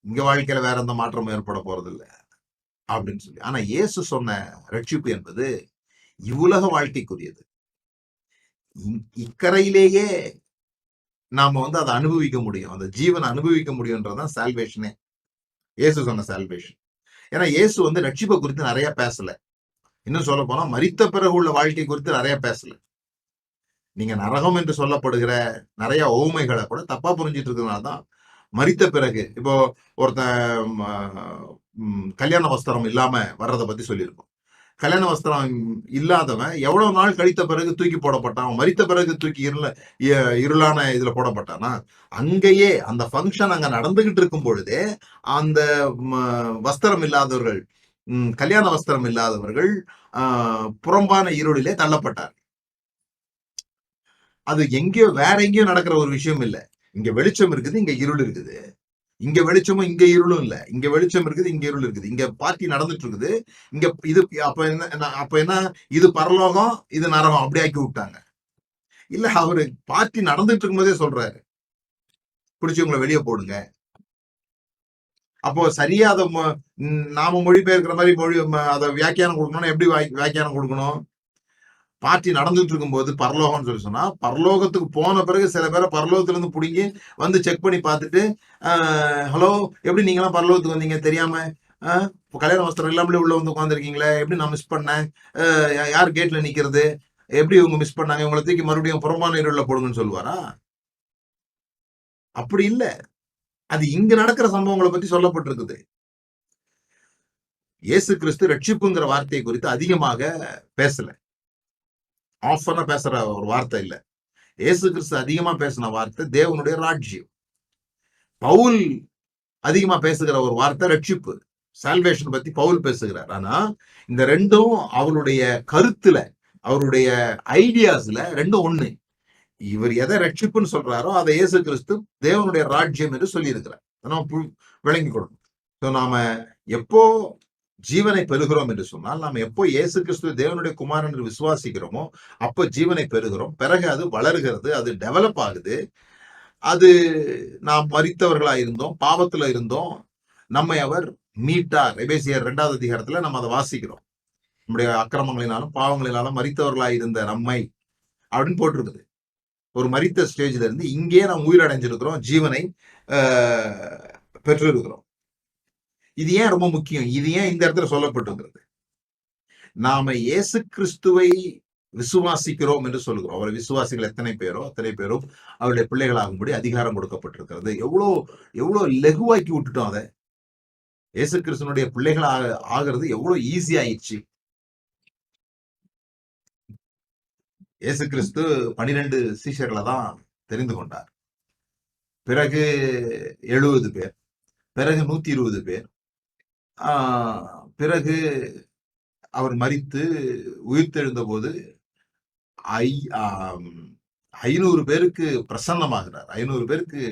இங்க வாழ்க்கையில வேற எந்த மாற்றம் ஏற்பட போறது இல்லை அப்படின்னு சொல்லி. ஆனா இயேசு சொன்ன ரட்சிப்பு என்பது இவ்வுலக வாழ்க்கைக்குரியது. இக்கரையிலேயே நாம அதை அனுபவிக்க முடியும், அந்த ஜீவனை அனுபவிக்க முடியும்ன்றதான் சால்வேஷனே, இயேசு சொன்ன சால்வேஷன். ஏன்னா இயேசு ரட்சிப்பை குறித்து நிறைய பேசல. இன்னும் சொல்ல போனா மரித்த பிறகு உள்ள வாழ்க்கை குறித்து நிறைய பேசல. நீங்க நரகம் என்று சொல்லப்படுகிற நிறைய ஓமைகளை கூட தப்பா புரிஞ்சிட்டு இருக்கிறதுனாலதான் மரித்த பிறகு, இப்போ ஒருத்தன் கல்யாண வஸ்திரம் இல்லாம வர்றதை பத்தி சொல்லியிருக்கோம். கல்யாண வஸ்திரம் இல்லாதவன் எவ்வளவு நாள் கழித்த பிறகு தூக்கி போடப்பட்டான், மரித்த பிறகு தூக்கி இருளான இதுல போடப்பட்டானா? அங்கேயே அந்த ஃபங்க்ஷன் அங்க நடந்துகிட்டு இருக்கும் பொழுதே அந்த வஸ்திரம் இல்லாதவர்கள், கல்யாண வஸ்திரம் இல்லாதவர்கள் புறம்பான இருளிலே தள்ளப்பட்டார். அது எங்கேயோ வேற எங்கேயோ நடக்கிற ஒரு விஷயம் இல்லை. இங்க வெளிச்சம் இருக்குது, இங்க இருள் இருக்குது. இங்க வெளிச்சமும் இங்க இருளும் இல்ல. இங்க வெளிச்சம் இருக்குது, இங்க இருள் இருக்குது. இங்க பார்ட்டி நடந்துட்டு இருக்குது. இங்க இது அப்ப என்ன இது பரலோகம், இது நரகம் அப்படி ஆக்கி விட்டாங்க. இல்ல, அவரு பார்ட்டி நடந்துட்டு இருக்கும் போதே சொல்றாரு, பிடிச்சவங்களை வெளியே போடுங்க. அப்போ சரியா அதை நாம மொழிபெயர்க்கிற மாதிரி அதை வியாக்கியானம் கொடுக்கணும்னா எப்படி வியாக்கியானம் கொடுக்கணும்? பார்ட்டி நடந்துட்டு இருக்கும் போது பரலோகம்னு சொல்லி சொன்னா, பரலோகத்துக்கு போன பிறகு சில பேரை பரலோகத்துல இருந்து பிடிங்கி செக் பண்ணி பார்த்துட்டு, ஹலோ எப்படி நீங்க எல்லாம் பரலோகத்துக்கு வந்தீங்க தெரியாம, கல்யாண வஸ்திரம் இல்லாமலே உள்ள உட்காந்துருக்கீங்களே, எப்படி நான் மிஸ் பண்ணேன், யார் கேட்ல நிக்கிறது, எப்படி இவங்க மிஸ் பண்ணாங்க, இவங்களை தூக்கி மறுபடியும் புறம்பான இருள போடுங்கன்னு சொல்லுவாரா? அப்படி இல்ல. அது இங்க நடக்கிற சம்பவங்களை பத்தி சொல்லப்பட்டிருக்குது. இயேசு கிறிஸ்து ரட்சிப்புங்கிற வார்த்தையை குறித்து அதிகமாக பேசல, ஆஃபனா பேசுற ஒரு வார்த்தை இல்ல. இயேசு கிறிஸ்து அதிகமா பேசின வார்த்தை தேவனுடைய ராஜ்யம். பவுல் அதிகமா பேசுகிற ஒரு வார்த்தை ரட்சிப்பு, சால்வேஷன் பத்தி பவுல் பேசுகிறார். ஆனா இந்த ரெண்டும் அவருடைய கருத்துல, அவருடைய ஐடியாஸ்ல ரெண்டும் ஒண்ணு. இவர் எதை ரட்சிப்புன்னு சொல்றாரோ அதை இயேசு கிறிஸ்து தேவனுடைய ராஜ்யம் என்று சொல்லி இருக்கிறார். விளங்கி கொடுக்கணும். நாம எப்போ ஜீவனை பெறுகிறோம் என்று சொன்னால், நாம் எப்போ இயேசு கிறிஸ்து தேவனுடைய குமாரன் என்று விசுவாசிக்கிறோமோ அப்போ ஜீவனை பெறுகிறோம். பிறகு அது வளருகிறது, அது டெவலப் ஆகுது. அது நாம் மரித்தவர்களா இருந்தோம், பாவத்துல இருந்தோம், நம்மை அவர் மீட்டார். எபேசியர் 2வது அதிகாரத்துல நம்ம அதை வாசிக்கிறோம். நம்முடைய அக்கிரமங்களினாலும் பாவங்களினாலும் மரித்தவர்களா இருந்த நம்மை அப்படின்னு போட்டிருக்குது. ஒரு மரித்த ஸ்டேஜ்ல இருந்து இங்கே நாம் உயிரடைஞ்சிருக்கிறோம், ஜீவனை பெற்றிருக்கிறோம். இது ஏன் ரொம்ப முக்கியம்? இது ஏன் இந்த இடத்துல சொல்லப்பட்டிருக்கிறது? நாம இயேசு கிறிஸ்துவை விசுவாசிக்கிறோம் என்று சொல்லுகிறோம். அவருடைய விசுவாசிகள் எத்தனை பேரோ அத்தனை பேரும் அவருடைய பிள்ளைகளாகும்படி அதிகாரம் கொடுக்கப்பட்டிருக்கிறது. எவ்வளவு லெகுவாக்கி விட்டுட்டோம் அதை. இயேசு கிறிஸ்துனுடைய பிள்ளைகள் ஆகிறது எவ்வளவு ஈஸி ஆயிடுச்சு. இயேசு கிறிஸ்து 12 சீஷர்களை தான் தெரிந்து கொண்டார். பிறகு 70 பேர், பிறகு 120 பேர், பிறகு அவர் மரித்து உயிர்த்தெழுந்த போது 500 பேருக்கு பிரசன்னமாகிறார், 500 பேருக்கு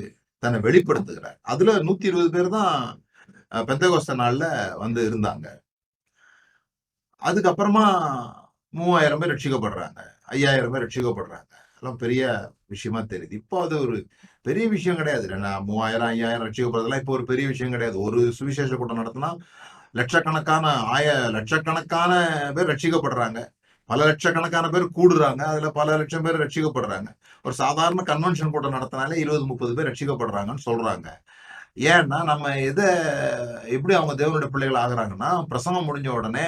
தன்னை வெளிப்படுத்துகிறார். அதுல 120 பேர் தான் பெந்தெகோஸ்தே நாள்ல இருந்தாங்க. அதுக்கப்புறமா 3000 பேர் ரட்சிக்கப்படுறாங்க, 5000 பேர் ரட்சிக்கப்படுறாங்க. எல்லாம் பெரிய விஷயமா தெரியுது. இப்போ அது ஒரு பெரிய விஷயம் கிடையாது. 3000, 5000 ரட்சிக்கப்படுறதெல்லாம் இப்போ ஒரு பெரிய விஷயம் கிடையாது. ஒரு சுவிசேஷ கூட்டம் நடத்தினா லட்சக்கணக்கான லட்சக்கணக்கான பேர் ரட்சிக்கப்படுறாங்க. பல லட்சக்கணக்கான பேர் கூடுறாங்க. அதுல பல லட்சம் பேர் ரட்சிக்கப்படுறாங்க. ஒரு சாதாரண கன்வென்ஷன் கூட்டம் நடத்தினாலே 20, 30 பேர் ரட்சிக்கப்படுறாங்கன்னு சொல்றாங்க. ஏன்னா நம்ம எப்படி அவங்க தேவனுடைய பிள்ளைகள் ஆகுறாங்கன்னா, பிரசங்கம் முடிஞ்ச உடனே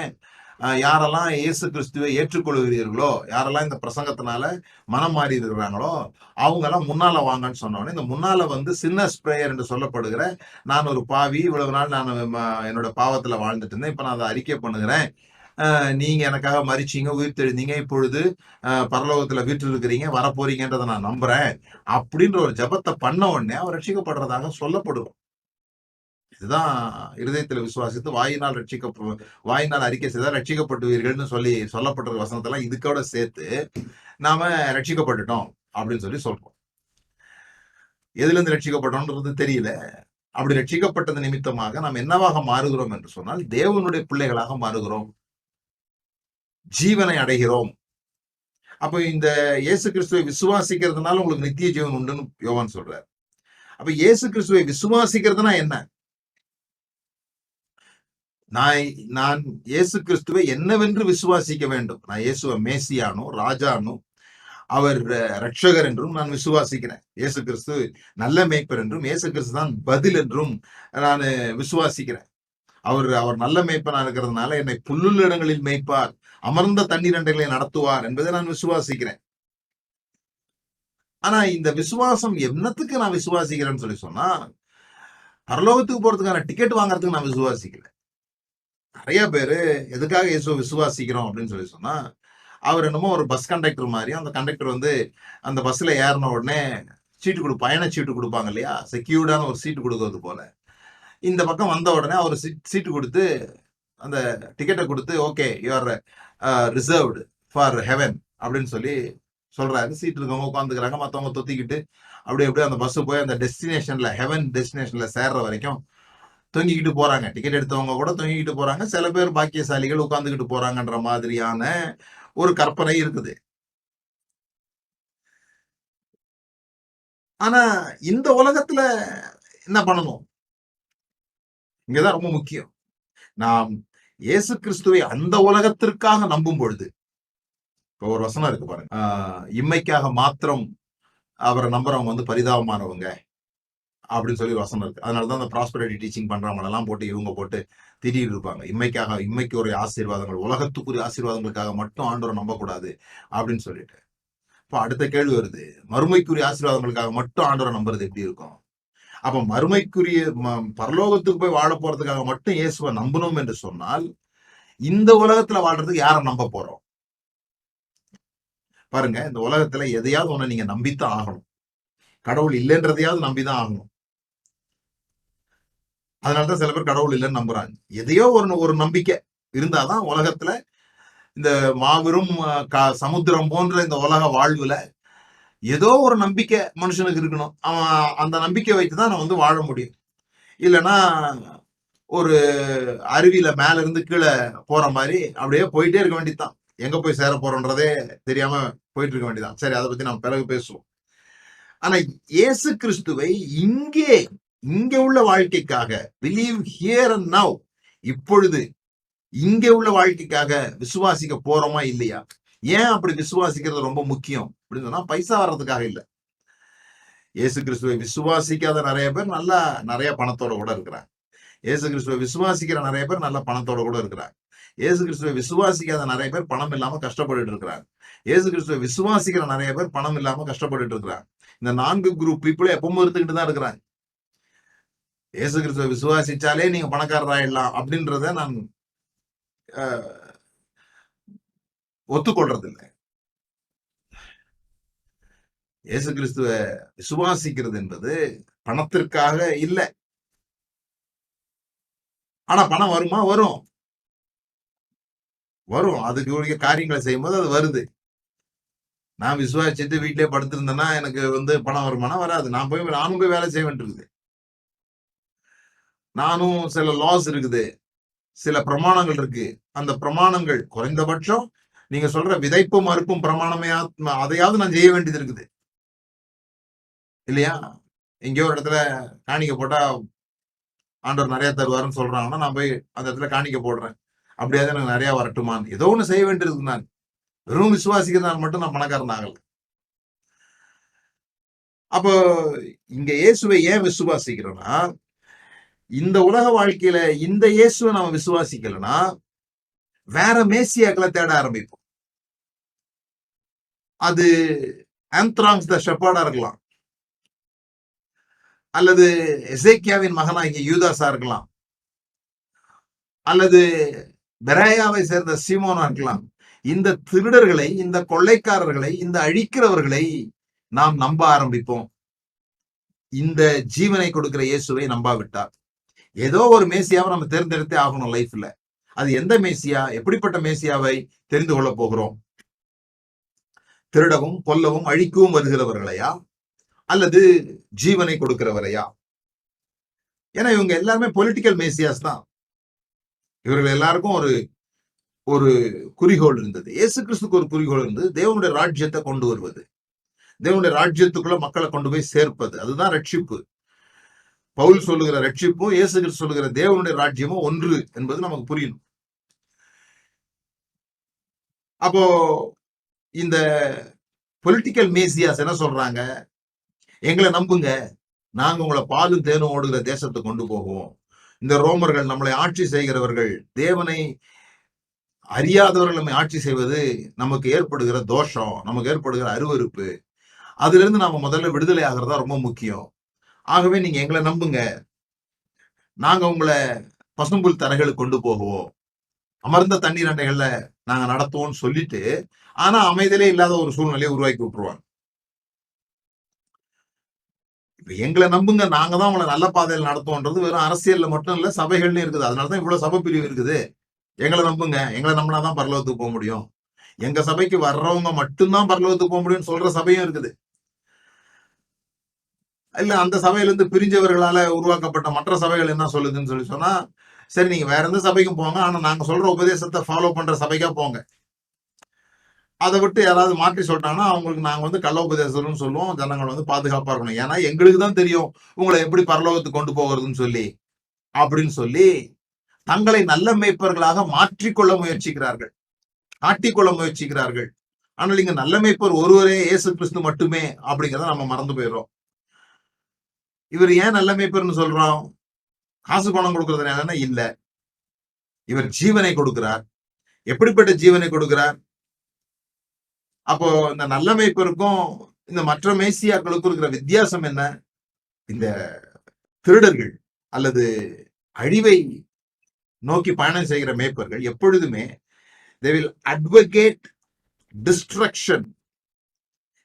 யாரெல்லாம் இயேசு கிறிஸ்துவை ஏற்றுக்கொள்கிறீர்களோ, யாரெல்லாம் இந்த பிரசங்கத்தினால மனம் மாறி இருக்கிறாங்களோ, அவங்கலாம் முன்னால வாங்கன்னு சொன்ன உடனே, இந்த முன்னால வந்து சின்னர்ஸ் பிரேயர் என்று சொல்லப்படுகிற, நான் ஒரு பாவி, இவ்வளவு நாள் நான் என்னோட பாவத்துல வாழ்ந்துட்டு இருந்தேன். இப்ப நான் அதை அறிக்கை பண்ணுகிறேன். நீங்க எனக்காக மரிச்சீங்க, உயிர்த்தெழுந்தீங்க. இப்பொழுது பரலோகத்துல வீற்றிருக்கிறீங்க, வரப்போறீங்கன்றத நான் நம்புறேன். அப்படின்ற ஒரு ஜெபத்த பண்ண உடனே அவர் ரட்சிக்கப்படுறதாக சொல்லப்படுவார். இதுதான் இருதயத்துல விசுவாசித்து வாயினால் அறிக்கை செய்தால் ரட்சிக்கப்படுவீர்கள்னு சொல்லப்பட்டிருக்க வசனத்தெல்லாம் இதுக்கோட சேர்த்து நாம ரட்சிக்கப்பட்டுட்டோம் அப்படின்னு சொல்றோம். எதுல இருந்து ரட்சிக்கப்பட்டோம்ன்றது தெரியல. அப்படி ரட்சிக்கப்பட்டது நிமித்தமாக நாம் என்னவாக மாறுகிறோம் என்று சொன்னால் தேவனுடைய பிள்ளைகளாக மாறுகிறோம், ஜீவனை அடைகிறோம். அப்ப இந்த இயேசு கிறிஸ்துவை விசுவாசிக்கிறதுனால உங்களுக்கு நித்திய ஜீவன் உண்டுன்னு யோவான் சொல்றார். அப்ப இயேசு கிறிஸ்துவை விசுவாசிக்கிறதுனா என்ன? நான் இயேசு கிறிஸ்துவை என்னவென்று விசுவாசிக்க வேண்டும். நான் இயேசுவை மேசியானோ, ராஜானோ, அவர் ரட்சகர் என்றும் நான் விசுவாசிக்கிறேன். இயேசு கிறிஸ்து நல்ல மேய்ப்பர் என்றும், இயேசு கிறிஸ்து தான் பதில் என்றும் நான் விசுவாசிக்கிறேன். அவர் நல்ல மேய்ப்பனா இருக்கிறதுனால என்னை புல்லுள்ள இடங்களில் மேய்ப்பார், அமர்ந்த தண்ணீர் அண்டைகளை நடத்துவார் என்பதை நான் விசுவாசிக்கிறேன். ஆனா இந்த விசுவாசம் என்னத்துக்கு நான் விசுவாசிக்கிறேன்னு சொன்னா, பரலோகத்துக்கு போறதுக்கான டிக்கெட் வாங்குறதுக்கு நான் விசுவாசிக்கல. நிறைய பேரு எதுக்காக இயேசுவை விசுவாசிக்கிறோம் அப்படின்னு சொன்னா, அவர் என்னமோ ஒரு பஸ் கண்டக்டர் மாதிரி, அந்த கண்டக்டர் வந்து அந்த பஸ்ல ஏறின உடனே பயண சீட்டு கொடுப்பாங்க இல்லையா, செக்யூர்டான ஒரு சீட்டு கொடுக்கறது போல. இந்த பக்கம் வந்த உடனே அவர் சீட்டு கொடுத்து அந்த டிக்கெட்டை கொடுத்து, okay you are reserved for heaven அப்படின்னு சொல்றாரு. சீட் இருக்கவங்க உட்காந்துக்கிறாங்க, மற்றவங்க தொத்திக்கிட்டு அப்படியே அந்த பஸ் போய் அந்த ஹெவன் டெஸ்டினேஷன்ல சேர்ற வரைக்கும் தொங்கிக்கிட்டு போறாங்க. டிக்கெட் எடுத்தவங்க கூட தொங்கிக்கிட்டு போறாங்க. சில பேர் பாக்கியசாலிகள் உட்கார்ந்துகிட்டு போறாங்கன்ற மாதிரியான ஒரு கற்பனை இருக்குது. ஆனா இந்த உலகத்துல என்ன பண்ணணும்? இங்கதான் ரொம்ப முக்கியம். நாம் இயேசு கிறிஸ்துவை அந்த உலகத்திற்காக நம்பும் பொழுது, இப்போ ஒரு வசனம் இருக்கு பாருங்க, இம்மைக்காக மாத்திரம் அவரை நம்புறவங்க வந்து பரிதாபமானவங்க அப்படின்னு சொல்லி வசனம் இருக்கு. அதனாலதான் அந்த ப்ராஸ்பரிட்டி டீச்சிங் பண்றவங்க எல்லாம் போட்டு இவங்க போட்டு திடீர் இருப்பாங்க. இம்மைக்கு ஒரு ஆசீர்வாதங்கள், உலகத்துக்குரிய ஆசீர்வாதங்களுக்காக மட்டும் ஆண்டவரை நம்பக்கூடாது அப்படின்னு சொல்லிட்டு. இப்ப அடுத்த கேள்வி வருது, மறுமைக்குரிய ஆசீர்வாதங்களுக்காக மட்டும் ஆண்டவரை நம்புறது எப்படி இருக்கும்? அப்ப மறுமைக்குரிய பரலோகத்துக்கு போய் வாழ போறதுக்காக மட்டும் இயேசுவை நம்பணும் என்று சொன்னால், இந்த உலகத்துல வாழ்றதுக்கு யாரை நம்ப போறோம்? பாருங்க, இந்த உலகத்துல எதையாவது ஒண்ணு நீங்க நம்பித்தான் ஆகணும். கடவுள் இல்லைன்றதையாவது நம்பிதான் ஆகணும். அதனாலதான் சில பேர் கடவுள் இல்லைன்னு நம்புறாங்க. எதையோ ஒரு நம்பிக்கை இருந்தாதான் உலகத்துல இந்த மாபெரும் சமுத்திரம் போன்ற இந்த உலக வாழ்வுல ஏதோ ஒரு நம்பிக்கை மனுஷனுக்கு இருக்கணும். அவன் அந்த நம்பிக்கை வைத்துதான் நான் வந்து வாழ முடியும். இல்லைன்னா ஒரு அருவியில மேல இருந்து கீழே போற மாதிரி அப்படியே போயிட்டே இருக்க வேண்டியதுதான். எங்க போய் சேர போறோன்றதே தெரியாம போயிட்டு இருக்க வேண்டியதான். சரி, அதை பத்தி நம்ம பிறகு பேசுவோம். ஆனா இயேசு கிறிஸ்துவை இங்கே உள்ள வாழ்க்கைக்காக, பிலீவ் ஹியர் அண்ட் நவ், இப்பொழுது இங்கே உள்ள வாழ்க்கைக்காக விசுவாசிக்க போறோமா இல்லையா? ஏன் அப்படி விசுவாசிக்கிறது ரொம்ப முக்கியம் அப்படின்னு சொன்னா, பைசா வர்றதுக்காக இல்ல. இயேசு கிறிஸ்துவை விசுவாசிக்காத நிறைய பேர் நிறைய பணத்தோட கூட இருக்கிறாங்க. இயேசு கிறிஸ்துவை விசுவாசிக்கிற நிறைய பேர் நல்ல பணத்தோட கூட இருக்கிறாங்க. இயேசு கிறிஸ்துவை விசுவாசிக்காத நிறைய பேர் பணம் இல்லாம கஷ்டப்பட்டுட்டு இருக்கிறாங்க. இயேசு கிறிஸ்துவை விசுவாசிக்கிற நிறைய பேர் பணம் இல்லாம கஷ்டப்பட்டுட்டு இருக்கிறாங்க. இந்த 4 குரூப் பீப்புளை எப்பவும் இருந்துகிட்டு தான் இருக்கிறாங்க. இயேசு கிறிஸ்துவை விசுவாசிச்சாலே நீங்க பணக்காரராயிடலாம் அப்படின்றத நான் ஒத்துக்கொள்றது இல்லை. இயேசு கிறிஸ்துவ விசுவாசிக்கிறது என்பது பணத்திற்காக இல்லை. ஆனா பணம் வருமா? வரும். அதுக்கு காரியங்களை செய்யும்போது அது வருது. நான் விசுவாசிச்சுட்டு வீட்டிலே படுத்திருந்தேன்னா எனக்கு வந்து பணம் வருமானா? வராது. நானும் போய் வேலை செய்ய வேண்டியிருக்குது. நானும் சில லாஸ் இருக்குது, சில பிரமாணங்கள் இருக்கு. அந்த பிரமாணங்கள் குறைந்தபட்சம் நீங்க சொல்ற விதைப்பும் மறுப்பும் பிரமாணமே அதையாவது நான் செய்ய வேண்டியது இருக்குது இல்லையா? எங்கேயோ ஒரு இடத்துல காணிக்க போட்டா ஆண்டவர் நிறைய தருவாருன்னு சொல்றாங்கன்னா, நான் போய் அந்த இடத்துல காணிக்க போடுறேன். அப்படியாவது எனக்கு நிறைய வரட்டுமான்னு. ஏதோ ஒண்ணு செய்ய வேண்டியிருக்கு நான். வெறும் விசுவாசிக்கிறதுனால மட்டும் நான் பணக்காரன் ஆகல. அப்போ இங்க இயேசுவை ஏன் விசுவாசிக்கிறோம்னா, இந்த உலக வாழ்க்கையில இந்த இயேசுவை நம்ம விசுவாசிக்கலன்னா, வேற மேசியாக்களை தேட ஆரம்பிப்போம். அது ஆந்த்ராங்ஸ் த ஷெப்பர்டா இருக்கலாம். அல்லது எசேக்கியாவின் மகனாகிய யூதாஸா இருக்கலாம். அல்லது பெராயாவை சேர்ந்த சீமோனா இருக்கலாம். இந்த திருடர்களை, இந்த கொள்ளைக்காரர்களை, இந்த அழிக்கிறவர்களை நாம் நம்ப ஆரம்பிப்போம். இந்த ஜீவனை கொடுக்கிற இயேசுவை நம்பாவிட்டார். ஏதோ ஒரு மேசியாவை நம்ம தேர்ந்தெடுத்தே ஆகணும் லைஃப்ல. அது எந்த மேசியா, எப்படிப்பட்ட மேசியாவை தெரிந்து கொள்ள போகிறோம்? திருடவும், கொல்லவும், அழிக்கவும் வருகிறவர்களையா, அல்லது ஜீவனை கொடுக்கிறவரையா? ஏன்னா இவங்க எல்லாருமே பொலிட்டிக்கல் மேசியாஸ் தான். இவர்கள் எல்லாருக்கும் ஒரு ஒரு குறிக்கோள் இருந்தது. இயேசு கிறிஸ்துக்கு ஒரு குறிக்கோள் இருந்தது. தேவனுடைய ராஜ்யத்தை கொண்டு வருவது, தேவனுடைய ராஜ்யத்துக்குள்ள மக்களை கொண்டு போய் சேர்ப்பது. அதுதான் ரட்சிப்பு. பவுல் சொல்லுகிற ரட்சிப்பும் இயேசு கிறிஸ்து சொல்லுகிற தேவனுடைய ராஜ்யமும் ஒன்று என்பது நமக்கு புரியணும். அப்போ இந்த பொலிட்டிக்கல் மேசியாஸ் என்ன சொல்றாங்க? எங்களை நம்புங்க, நாங்க உங்களை பாலும் தேனும் ஓடுகிற தேசத்தை கொண்டு போவோம். இந்த ரோமர்கள், நம்மளை ஆட்சி செய்கிறவர்கள், தேவனை அறியாதவர்கள் நம்மை ஆட்சி செய்வது நமக்கு ஏற்படுகிற தோஷம், நமக்கு ஏற்படுகிற அருவருப்பு. அதுல இருந்து நாம முதல்ல விடுதலை ஆகிறதா ரொம்ப முக்கியம். ஆகவே நீங்க எங்களை நம்புங்க, நாங்க உங்களை பசும்புல் தரைகளுக்கு கொண்டு போகுவோம், அமர்ந்த தண்ணீர் அண்டைகள்ல நாங்க நடத்துவோம்னு சொல்லிட்டு, ஆனா அமைதியிலே இல்லாத ஒரு சூழ்நிலையை உருவாக்கி விட்டுருவாங்க. இப்ப எங்களை நம்புங்க, நாங்க தான் உங்களை நல்ல பாதையில் நடத்துவோன்றது வெறும் அரசியல்ல மட்டும் இல்ல, சபைகள்லயும் இருக்குது. அதனாலதான் இவ்வளவு சபை பிரிவு இருக்குது. எங்களை நம்புங்க, எங்களை நம்பினாதான் பரலோகத்துக்கு போக முடியும், எங்க சபைக்கு வர்றவங்க மட்டும்தான் பரலோகத்துக்கு போக முடியும்னு சொல்ற சபையும் இருக்குது. இல்ல அந்த சபையிலிருந்து பிரிஞ்சவர்களால உருவாக்கப்பட்ட மற்ற சபைகள் என்ன சொல்லுதுன்னு சொல்லி சொன்னா, சரி நீங்க வேற எந்த சபைக்கும் போங்க, ஆனா நாங்க சொல்ற உபதேசத்தை ஃபாலோ பண்ற சபைக்கா போங்க. அதை விட்டு யாராவது மாற்றி சொல்லிட்டாங்கன்னா அவங்களுக்கு நாங்க வந்து கள்ள உபதேசம்னு சொல்லுவோம். ஜனங்கள் வந்து பாதுகாப்பா இருக்கணும். ஏன்னா எங்களுக்கு தான் தெரியும் உங்களை எப்படி பரலோகத்துக்கு கொண்டு போகிறதுன்னு சொல்லி, அப்படின்னு சொல்லி தங்களை நல்ல மேய்ப்பர்களாக மாற்றிக்கொள்ள முயற்சிக்கிறார்கள், காட்டிக்கொள்ள முயற்சிக்கிறார்கள். ஆனால் இங்க நல்ல மேய்ப்பர் ஒருவரே, இயேசு கிறிஸ்து மட்டுமே அப்படிங்கிறத நம்ம மறந்து போயிடுறோம். இவர் ஏன் நல்ல மேய்ப்பர்னு சொல்றோம்? காசு பணம் கொடுக்கறதுனால இல்ல. இவர் ஜீவனை கொடுக்கிறார். எப்படிப்பட்ட ஜீவனை கொடுக்கிறார்? அப்போ இந்த நல்ல மேய்ப்பருக்கும் இந்த மற்ற மேசியாக்களுக்கும் இருக்கிற வித்தியாசம் என்ன? இந்த திருடர்கள் அல்லது அழிவை நோக்கி பயணம் செய்கிற மேய்ப்பர்கள் எப்பொழுதுமே they will advocate destruction.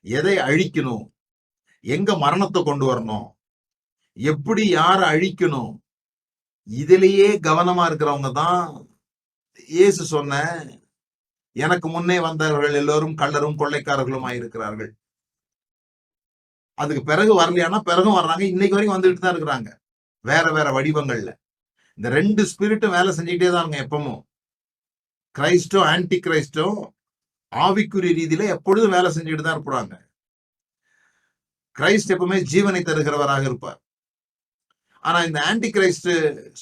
எதை அழிக்கணும், எங்க மரணத்தை கொண்டு வரணும், எப்படி யார அழிக்கணும், இதிலேயே கவனமா இருக்கிறவங்க தான் இயேசு சொன்ன எனக்கு முன்னே வந்தவர்கள் எல்லோரும் கள்ளரும் கொள்ளைக்காரர்களும் ஆயிருக்கிறார்கள். அதுக்கு பிறகு வரலையானா பிறகும் வர்றாங்க, இன்னைக்கு வரைக்கும் வந்துட்டு தான் இருக்கிறாங்க, வேற வேற வடிவங்கள்ல. இந்த ரெண்டு ஸ்பிரிட்டும் வேலை செஞ்சுக்கிட்டே தான் இருங்க எப்பவும். கிரைஸ்டோ ஆன்டி கிரைஸ்டோ ஆவிக்குரிய ரீதியில எப்பொழுதும் வேலை செஞ்சுக்கிட்டு தான் இருப்பாங்க. கிரைஸ்ட் எப்பவுமே ஜீவனை தருகிறவராக இருப்பார். ஆனா இந்த ஆன்டி கிரைஸ்ட்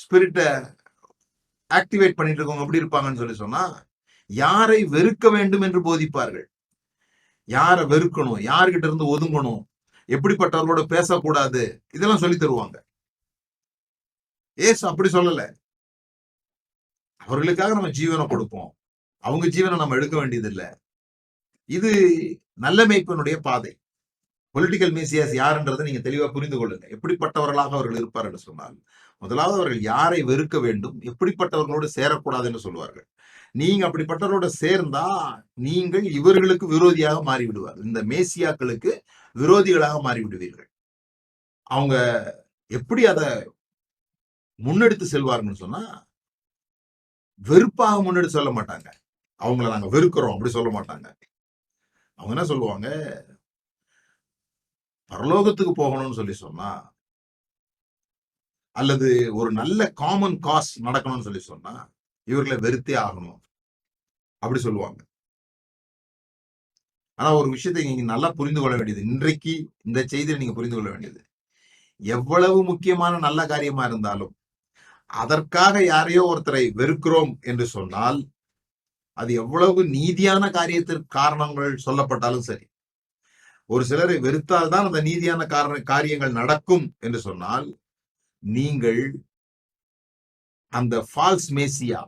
ஸ்பிரிட்டை ஆக்டிவேட் பண்ணிட்டு இருக்கவங்க எப்படி இருப்பாங்கன்னு சொல்லி சொன்னா, யாரை வெறுக்க வேண்டும் என்று போதிப்பார்கள். யாரை வெறுக்கணும், யார்கிட்ட இருந்து ஒதுங்கணும், எப்படிப்பட்டவர்களோட பேசக்கூடாது, இதெல்லாம் சொல்லி தருவாங்க. ஏசு அப்படி சொல்லல. அவர்களுக்காக நம்ம ஜீவனை கொடுப்போம், அவங்க ஜீவனை நம்ம எடுக்க வேண்டியது இல்லை. இது நல்ல மேய்ப்பனுடைய பாதை. பொலிட்டிக்கல் மேசியாஸ் யாருன்றதை நீங்க தெளிவா புரிந்து கொள்ளுங்க. எப்படிப்பட்டவர்களாக அவர்கள் இருப்பார் என்று சொன்னால், முதலாவது அவர்கள் யாரை வெறுக்க வேண்டும், எப்படிப்பட்டவர்களோடு சேரக்கூடாது என்று சொல்வார்கள். நீங்க அப்படிப்பட்டவர்களோட சேர்ந்தா நீங்கள் இவர்களுக்கு விரோதியாக மாறிவிடுவார், இந்த மேசியாக்களுக்கு விரோதிகளாக மாறிவிடுவீர்கள். அவங்க எப்படி அதை முன்னெடுத்து செல்வார்கள்னு சொன்னா, வெறுப்பாக முன்னெடுத்து சொல்ல மாட்டாங்க. அவங்கள நாங்க வெறுக்கிறோம் அப்படி சொல்ல மாட்டாங்க. அவங்க என்ன சொல்லுவாங்க, பரலோகத்துக்கு போகணும்னு சொல்லி சொன்னா, அல்லது ஒரு நல்ல காமன் காஸ் நடக்கணும்னு சொல்லி சொன்னா, இவர்களை வெறுத்தே ஆகணும் அப்படி சொல்லுவாங்க. ஆனா ஒரு விஷயத்தை நீங்க நல்லா புரிந்து கொள்ள வேண்டியது, இன்றைக்கு இந்த செய்தியை நீங்க புரிந்து கொள்ள வேண்டியது, எவ்வளவு முக்கியமான நல்ல காரியமா இருந்தாலும் அதற்காக யாரையோ ஒருத்தரை வெறுக்கிறோம் என்று சொன்னால், அது எவ்வளவு நீதியான காரியத்திற்கு காரணங்கள் சொல்லப்பட்டாலும் சரி, ஒரு சிலரை வெறுத்தால் தான் அந்த நீதியான காரியங்கள் நடக்கும் என்று சொன்னால், நீங்கள் அந்த ஃபால்ஸ் மேசியா,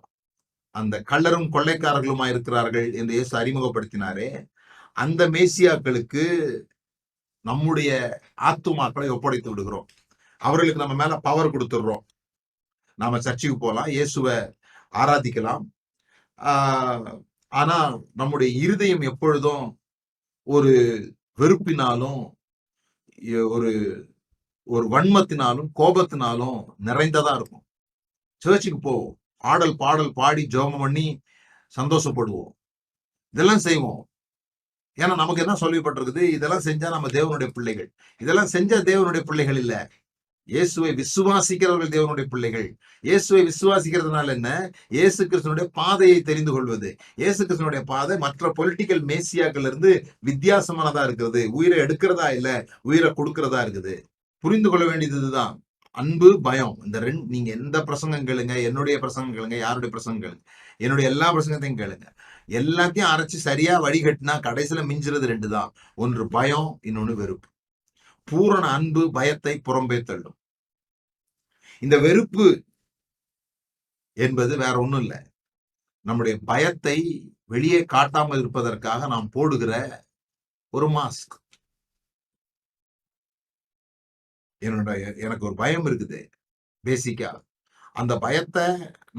அந்த கள்ளரும் கொள்ளைக்காரர்களுமா இருக்கிறார்கள் என்று இயேசு அறிமுகப்படுத்தினாரே, அந்த மேசியாக்களுக்கு நம்முடைய ஆத்துமாக்களை ஒப்படைத்து விடுகிறோம். அவர்களுக்கு நம்ம மேல பவர் கொடுத்துடுறோம். நாம சர்ச்சுக்கு போலாம், இயேசுவ ஆராதிக்கலாம். ஆனா நம்முடைய இருதயம் எப்பொழுதும் ஒரு வெறுப்பினாலும், ஒரு ஒரு வன்மத்தினாலும், கோபத்தினாலும் நிறைந்ததா இருக்கும். சர்ச்சுக்கு போவோம், ஆடல் பாடல் பாடி ஜெபம் பண்ணி சந்தோஷப்படுவோம், இதெல்லாம் செய்வோம். ஏன்னா நமக்கு என்ன சொல்லப்பட்டிருக்குது, இதெல்லாம் செஞ்சா நம்ம தேவனுடைய பிள்ளைகள். இதெல்லாம் செஞ்சா தேவனுடைய பிள்ளைகள் இல்ல, இயேசுவை விசுவாசிக்கிறவர்கள் தேவனுடைய பிள்ளைகள். இயேசுவை விசுவாசிக்கிறதுனால என்ன, இயேசு கிறிஸ்துனுடைய பாதையை தெரிந்து கொள்வது. இயேசு கிறிஸ்துனுடைய பாதை மற்ற பொலிட்டிக்கல் மேசியாக்கள் இருந்து வித்தியாசமானதா இருக்கிறது. உயிரை எடுக்கிறதா இல்ல, உயிரை கொடுக்கிறதா இருக்குது. புரிந்து கொள்ள வேண்டியது இதுதான். அன்பு, பயம், இந்த ரெண்டு. நீங்க எந்த பிரசங்கம் கேளுங்க, என்னுடைய பிரசங்கம் கேளுங்க, யாருடைய பிரசங்கம் கேளுங்க, என்னுடைய எல்லா பிரசங்கத்தையும் கேளுங்க, எல்லாத்தையும் அரைச்சு சரியா வடிகட்டினா கடைசியில மிஞ்சுறது ரெண்டு தான். ஒன்று பயம், இன்னொன்னு வெறுப்பு. பூரண அன்பு பயத்தை புறம்பே தள்ளும். இந்த வெறுப்பு என்பது வேற ஒண்ணும் இல்லை, நம்முடைய பயத்தை வெளியே காட்டாமல் இருப்பதற்காக நாம் போடுகிற ஒரு மாஸ்க். எனக்கு ஒரு பயம் இருக்குது பேசிக்கா. அந்த பயத்தை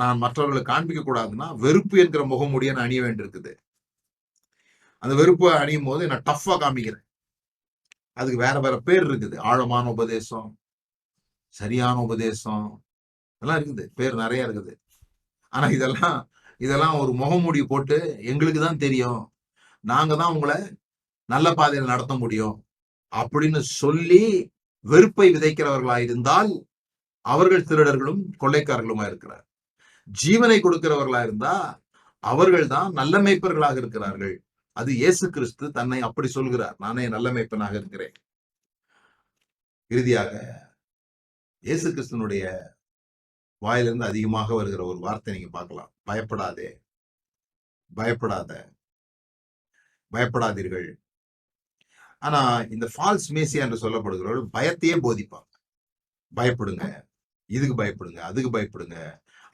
நான் மற்றவர்களுக்கு காண்பிக்க கூடாதுன்னா வெறுப்பு என்கிற முகமூடிய நான் அணிய வேண்டியிருக்குது. அந்த வெறுப்பை அணியும் போது நான் டஃபா காமிக்கிறேன். அதுக்கு வேற வேற பேர் இருக்குது. ஆழமான உபதேசம், சரியான உபதேசம், எல்லாம் இருக்குது, பேர் நிறைய இருக்குது. ஆனா இதெல்லாம் ஒரு முகமூடி போட்டு எங்களுக்கு தான் தெரியும், நாங்க தான் உங்களை நல்ல பாதையில் நடத்த முடியும் அப்படின்னு சொல்லி வெறுப்பை விதைக்கிறவர்களா இருந்தால் அவர்கள் திருடர்களும் கொள்ளைக்காரர்களுமா இருக்கிறார். ஜீவனை கொடுக்கிறவர்களா இருந்தா அவர்கள் தான் நல்ல மேய்ப்பர்களாக இருக்கிறார்கள். அது இயேசு கிறிஸ்து தன்னை அப்படி சொல்கிறார், நானே நல்ல மேய்ப்பனாக இருக்கிறேன். இறுதியாக இயேசு கிறிஸ்துனுடைய வாயிலிருந்து அதிகமாக வருகிற ஒரு வார்த்தை நீங்க பார்க்கலாம், பயப்படாதே, பயப்படாத, பயப்படாதீர்கள். ஆனா இந்த ஃபால்ஸ் மேசியா என்று சொல்லப்படுகிறவர்கள் பயத்தையே போதிப்பாங்க. பயப்படுங்க, இதுக்கு பயப்படுங்க, அதுக்கு பயப்படுங்க,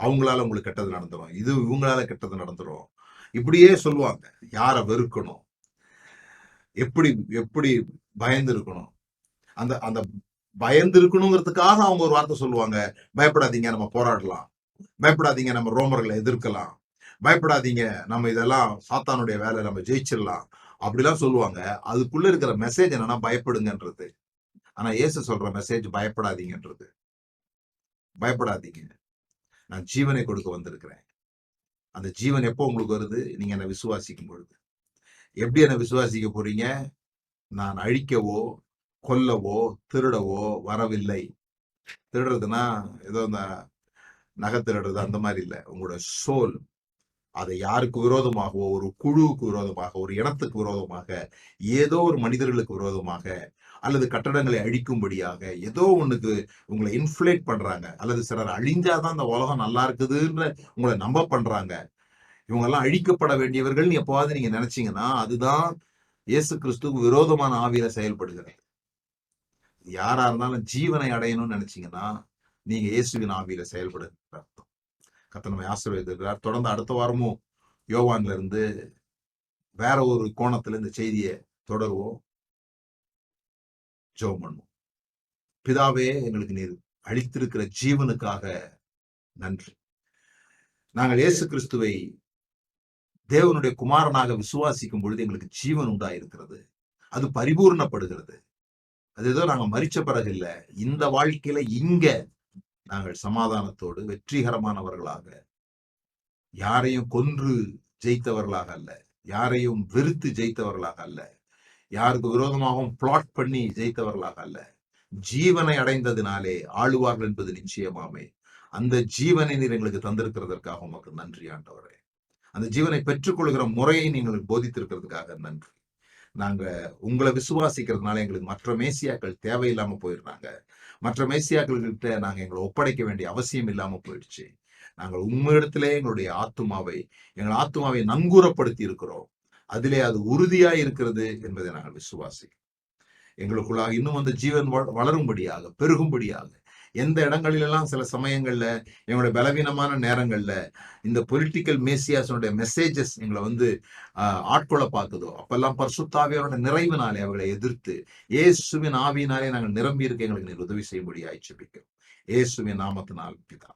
அவங்களால உங்களுக்கு கெட்டது நடந்துரும், இது இவங்களால கெட்டது நடந்துரும், இப்படியே சொல்லுவாங்க. யாரை வெறுக்கணும், எப்படி எப்படி பயந்து இருக்கணும், அந்த அந்த பயந்து இருக்கணுங்கிறதுக்காக அவங்க ஒரு வார்த்தை சொல்லுவாங்க, பயப்படாதீங்க நம்ம போராடலாம், பயப்படாதீங்க நம்ம ரோமர்களை எதிர்க்கலாம், பயப்படாதீங்க நம்ம இதெல்லாம் சாத்தானுடைய வேலை நம்ம ஜெயிச்சிடலாம், அப்படிலாம் சொல்லுவாங்க. அதுக்குள்ள இருக்கிற மெசேஜ் என்னன்னா பயப்படுங்கன்றது. ஆனா இயேசு சொல்ற மெசேஜ் பயப்படாதீங்கன்றது. பயப்படாதீங்க, நான் ஜீவனை கொடுக்க வந்திருக்கிறேன். அந்த ஜீவன் எப்போ உங்களுக்கு வருது, நீங்க என்ன விசுவாசிக்கும் பொழுது. எப்படி என்ன விசுவாசிக்க போறீங்க, நான் அழிக்கவோ கொல்லவோ திருடவோ வரவில்லை. திருடுறதுன்னா ஏதோ இந்த நகை திருடுறது அந்த மாதிரி இல்லை. உங்களோட சோல், அதை யாருக்கு விரோதமாகவோ, ஒரு குழுவுக்கு விரோதமாக, ஒரு இனத்துக்கு விரோதமாக, ஏதோ ஒரு மனிதர்களுக்கு விரோதமாக, அல்லது கட்டடங்களை அழிக்கும்படியாக ஏதோ ஒண்ணுக்கு உங்களை இன்ஃப்ளேட் பண்றாங்க, அல்லது சிலர் அழிஞ்சாதான் அந்த உலகம் நல்லா இருக்குதுன்ற உங்களை நம்ப பண்றாங்க. இவங்க எல்லாம் அழிக்கப்பட வேண்டியவர்கள் எப்போவாது நீங்க நினைச்சீங்கன்னா அதுதான் இயேசு கிறிஸ்துவுக்கு விரோதமான ஆவியில செயல்படுகிறது. யாரா இருந்தாலும் ஜீவனை அடையணும்னு நினைச்சீங்கன்னா நீங்க இயேசுவின் ஆவியில செயல்படுகிற அர்த்தம். கர்த்தர் நம்மை ஆசீர்வதிக்கிறார். தொடர்ந்து அடுத்த வாரமும் யோவான்ல இருந்து வேற ஒரு கோணத்துல இந்த செய்தியை தொடருவோம். ஜெபம் பண்ணுவோம். பிதாவே, எங்களுக்கு நீர் அளித்திருக்கிற ஜீவனுக்காக நன்றி. நாங்கள் இயேசு கிறிஸ்துவை தேவனுடைய குமாரனாக விசுவாசிக்கும் பொழுது எங்களுக்கு ஜீவன் உண்டாயிருக்கிறது, அது பரிபூர்ணப்படுகிறது. அது ஏதோ நாங்க மரிச்ச பிறகு இல்ல, இந்த வாழ்க்கையில இங்க நாங்கள் சமாதானத்தோடு வெற்றிகரமானவர்களாக, யாரையும் கொன்று ஜெயித்தவர்களாக அல்ல, யாரையும் வெறுத்து ஜெயித்தவர்களாக அல்ல, யாருக்கு விரோதமாகவும் பிளாட் பண்ணி ஜெயித்தவர்களாக அல்ல, ஜீவனை அடைந்ததினாலே ஆளுவார்கள் என்பது நிச்சயமாமே. அந்த ஜீவனை நீர் எங்களுக்கு தந்திருக்கிறதற்காக உமக்கு நன்றி ஆண்டவரே. அந்த ஜீவனை பெற்றுக்கொள்கிற முறையை நீங்கள் போதித்திருக்கிறதுக்காக நன்றி. நாங்க உங்களை விசுவாசிக்கிறதுனால எங்களுக்கு மற்ற மேசியாக்கள் தேவையில்லாம போயிடுறாங்க. மற்ற மேசியாக்கள் கிட்ட நாங்க எங்களை ஒப்படைக்க வேண்டிய அவசியம் இல்லாம போயிடுச்சு. நாங்கள் உம்மிடத்திலே எங்கள் ஆத்துமாவை நங்கூரப்படுத்தி இருக்கிறோம். அதிலே அது உறுதியாய் இருக்கிறது என்பதை நாங்கள் விசுவாசிக்கிறோம். எங்களுக்குள்ளாக இன்னும் அந்த ஜீவன் வளரும்படியாக, பெருகும்படியாக, எந்த இடங்களிலெல்லாம் சில சமயங்கள்ல எங்களுடைய பலவீனமான நேரங்கள்ல இந்த பொலிட்டிக்கல் மேசியாஸனுடைய மெசேஜஸ் எங்களை ஆட்கொள்ள பார்த்ததோ, அப்பெல்லாம் பரிசுத்தாவியோட நிறைவினாலே அவர்களை எதிர்த்து இயேசுவின் ஆவியினாலே நாங்கள் நிரம்பி இருக்க எங்களுக்கு நீர் உதவி செய்யும்படியாய் ஜெபிக்கிறோம். இயேசுவின் நாமத்தினால் பிதா.